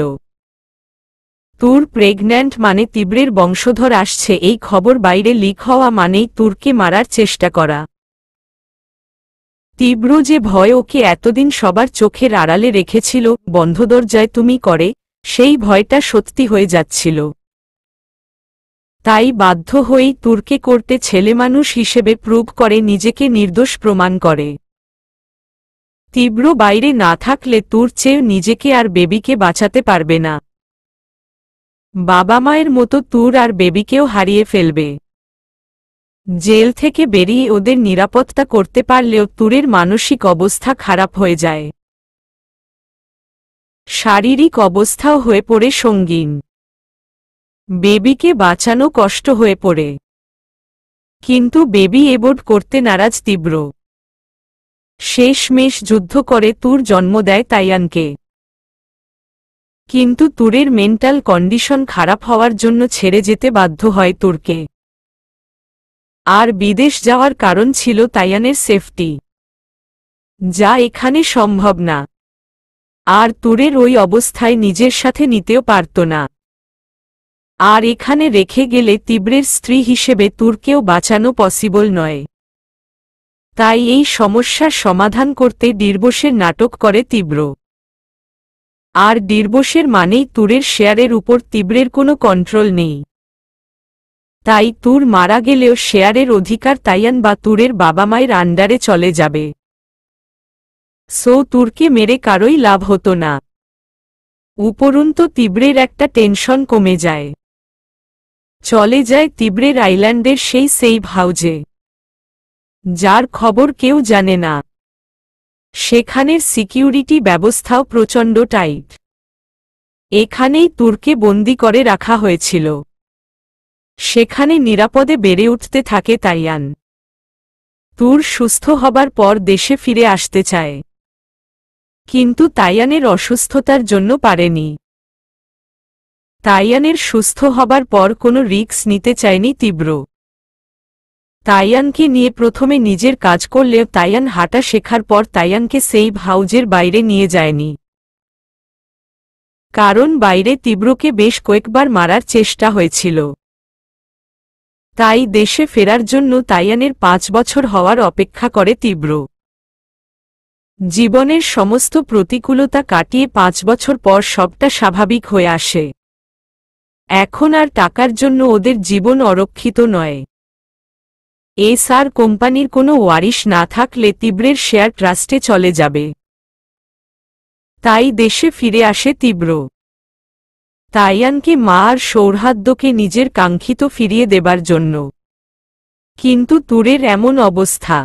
তুর প্রেগন্যান্ট মানে তীব্রের বংশধর আসছে এই খবর বাইরে লিক হওয়া মানেই তুরকে মারার চেষ্টা করা। তীব্র যে ভয় ওকে এতদিন সবার চোখের আড়ালে রেখেছিল বন্ধ দরজায় তুমি করে, সেই ভয়টা সত্যি হয়ে যাচ্ছিল। তাই বাধ্য হয়েই তুরকে করতে ছেলেমানুষ হিসেবে প্রুভ করে, নিজেকে নির্দোষ প্রমাণ করে। তীব্র বাইরে না থাকলে তুর চেয়ে নিজেকে আর বেবিকে বাঁচাতে পারবে না। বাবা মায়ের মতো তুর আর বেবিকেও হারিয়ে ফেলবে। জেল থেকে বেরিয়ে ওদের নিরাপত্তা করতে পারলেও তুরের মানসিক অবস্থা খারাপ হয়ে যায়। শারীরিক অবস্থাও হয়ে পড়ে সঙ্গীন। বেবিকে বাঁচানো কষ্ট হয়ে পড়ে। কিন্তু বেবি অ্যাবর্ট করতে নারাজ তীব্র। শেষমেশ যুদ্ধ করে তুর জন্ম দেয় তাইয়ানকে। কিন্তু তুরের মেন্টাল কন্ডিশন খারাপ হওয়ার জন্য ছেড়ে যেতে বাধ্য হয় তুরকে। আর বিদেশ যাওয়ার কারণ ছিল তাইয়ানের সেফটি, যা এখানে সম্ভব না। আর তুরের ওই অবস্থায় নিজের সাথে নিতেও পারত না। আর এখানে রেখে গেলে তীব্রের স্ত্রী হিসেবে তুরকেও বাঁচানো পসিবল নয়। তাই এই সমস্যার সমাধান করতে ডিরবোসের নাটক করে তীব্র। আর ডিরবোসের মানেই তুরের শেয়ারের উপর তীব্রের কোনো কন্ট্রোল নেই। তাই তুর মারা গেলেও শেয়ারের অধিকার তাইয়ান বা তুরের বাবা মায়ের আন্ডারে চলে যাবে। সো তুরকে মেরে কারোই লাভ হতো না। উপরন্তু তীব্রের একটা টেনশন কমে যায়। চলে যায় তীব্রের আইল্যান্ডের সেই সেফ হাউজে, যার খবর কেউ জানে না। সেখানের সিকিউরিটি ব্যবস্থাও প্রচণ্ড টাইট। এখানেই তুরকে বন্দি করে রাখা হয়েছিল। সেখানে নিরাপদে বেড়ে উঠতে থাকে তাইয়ান। তুর সুস্থ হবার পর দেশে ফিরে আসতে চায়, কিন্তু তাইয়ানের অসুস্থতার জন্য পারেনি। তাইয়ানের সুস্থ হবার পর কোনো রিস্ক নিতে চায়নি তীব্র। তাইয়ানকে নিয়ে প্রথমে নিজের কাজ করলেও তাইয়ান হাঁটা শেখার পর তাইয়ানকে সেফ হাউজের বাইরে নিয়ে যায়নি। কারণ বাইরে তীব্রকে বেশ কয়েকবার মারার চেষ্টা হয়েছিল। তাই দেশে ফেরার জন্য তাইয়ানের 5 বছর হওয়ার অপেক্ষা করে তীব্র। জীবনের সমস্ত প্রতিকূলতা কাটিয়ে 5 বছর পর সবটা স্বাভাবিক হয়ে আসে। এখন আর টাকার জন্য ওদের জীবন অরক্ষিত নয়। এসআর কোম্পানির কোনো ওয়ারিশ না থাকলে তীব্রের শেয়ার ট্রাস্টে চলে যাবে। তাই দেশে ফিরে আসে তীব্র। তাইয়ানকে মা আর সৌহার্দ্যকে নিজের কাঙ্ক্ষিত ফিরিয়ে দেবার জন্য। কিন্তু তুরের এমন অবস্থা,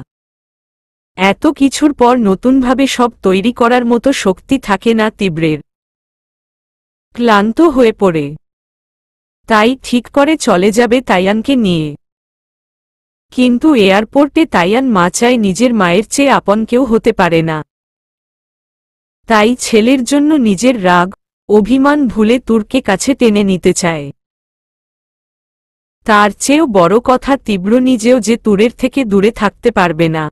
এত কিছুর পর নতুনভাবে সব তৈরি করার মতো শক্তি থাকে না তীব্রের। ক্লান্ত হয়ে পড়ে। তাই ঠিক করে চলে যাবে তাইয়ানকে নিয়ে। কিন্তু এয়ারপোর্টে তাইয়ান মা চায় নিজের মায়ের চেয়ে আপন কেউ হতে পারে না। তাই ছেলের জন্য নিজের রাগ অভিমান ভুলে তুরকে কাছে টেনে নিতে চায়। তার চেয়েও বড় কথা তীব্র নিজেও যে তুরের থেকে দূরে থাকতে পারবে না।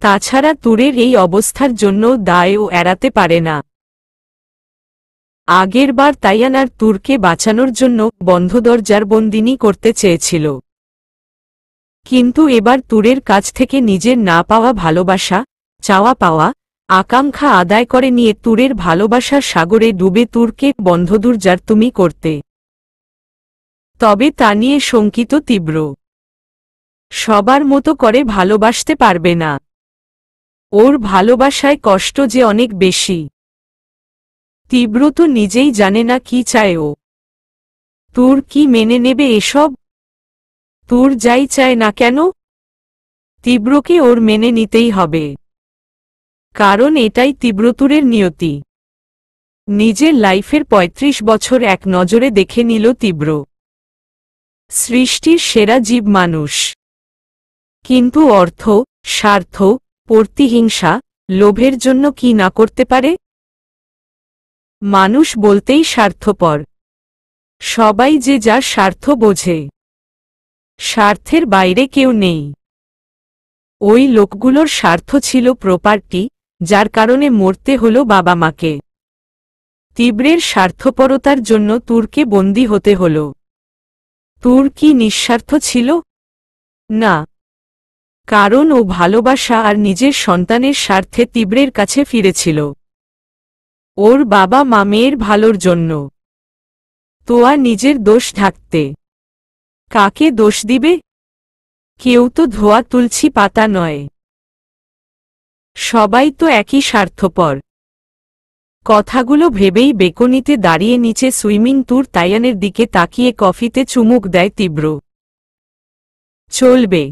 তাছাড়া তুরের এই অবস্থার জন্য দায়ও এড়াতে পারে না। আগেরবার তাইয়ান আর তুরকে বাঁচানোর জন্য বন্ধ দরজার বন্দিনী করতে চেয়েছিল। কিন্তু এবার তুরের কাছ থেকে নিজের না পাওয়া ভালোবাসা, চাওয়া পাওয়া, আকাঙ্ক্ষা আদায় করে নিয়ে তুরের ভালোবাসার সাগরে ডুবে তুরকে বন্ধ দরজার তুমি করতে। তবে তা নিয়ে শঙ্কিত তীব্র। সবার মতো করে ভালোবাসতে পারবে না। ওর ভালোবাসায় কষ্ট যে অনেক বেশি। তীব্র তো নিজেই জানে না কি চায় ও। তুর কি মেনে নেবে এসব? তুর যাই চায় না কেন, তীব্রকে ওর মেনে নিতেই হবে। কারণ এটাই তীব্রতুরের নিয়তি। নিজের লাইফের 35 বছর এক নজরে দেখে নিল তীব্র। সৃষ্টির সেরা জীব মানুষ। কিন্তু অর্থ, স্বার্থ, প্রতিহিংসা, লোভের জন্য কি না করতে পারে? মানুষ বলতেই স্বার্থপর। সবাই যে যার স্বার্থ বোঝে। স্বার্থের বাইরে কেউ নেই। ওই লোকগুলোর স্বার্থ ছিল প্রপার্টি, যার কারণে মরতে হলো বাবা মাকে। তীব্রের স্বার্থপরতার জন্য তুরকে বন্দী হতে হল। তুর কি নিঃস্বার্থ ছিল? না, কারণ ও ভালোবাসা আর নিজের সন্তানের স্বার্থে তীব্রের কাছে ফিরেছিল। ওর বাবা মা মেয়ের ভালোর জন্য। তোয়া নিজের দোষ ঢাকতে কাকে দোষ দিবে? কেউ তো ধোয়া তুলসী পাতা নয়। সবাই তো একই স্বার্থপর। কথাগুলো ভেবেই বেকনিতে দাঁড়িয়ে নিচে সুইমিং তুর তাইয়ানের দিকে তাকিয়ে কফিতে চুমুক দেয় তীব্র। চলবে।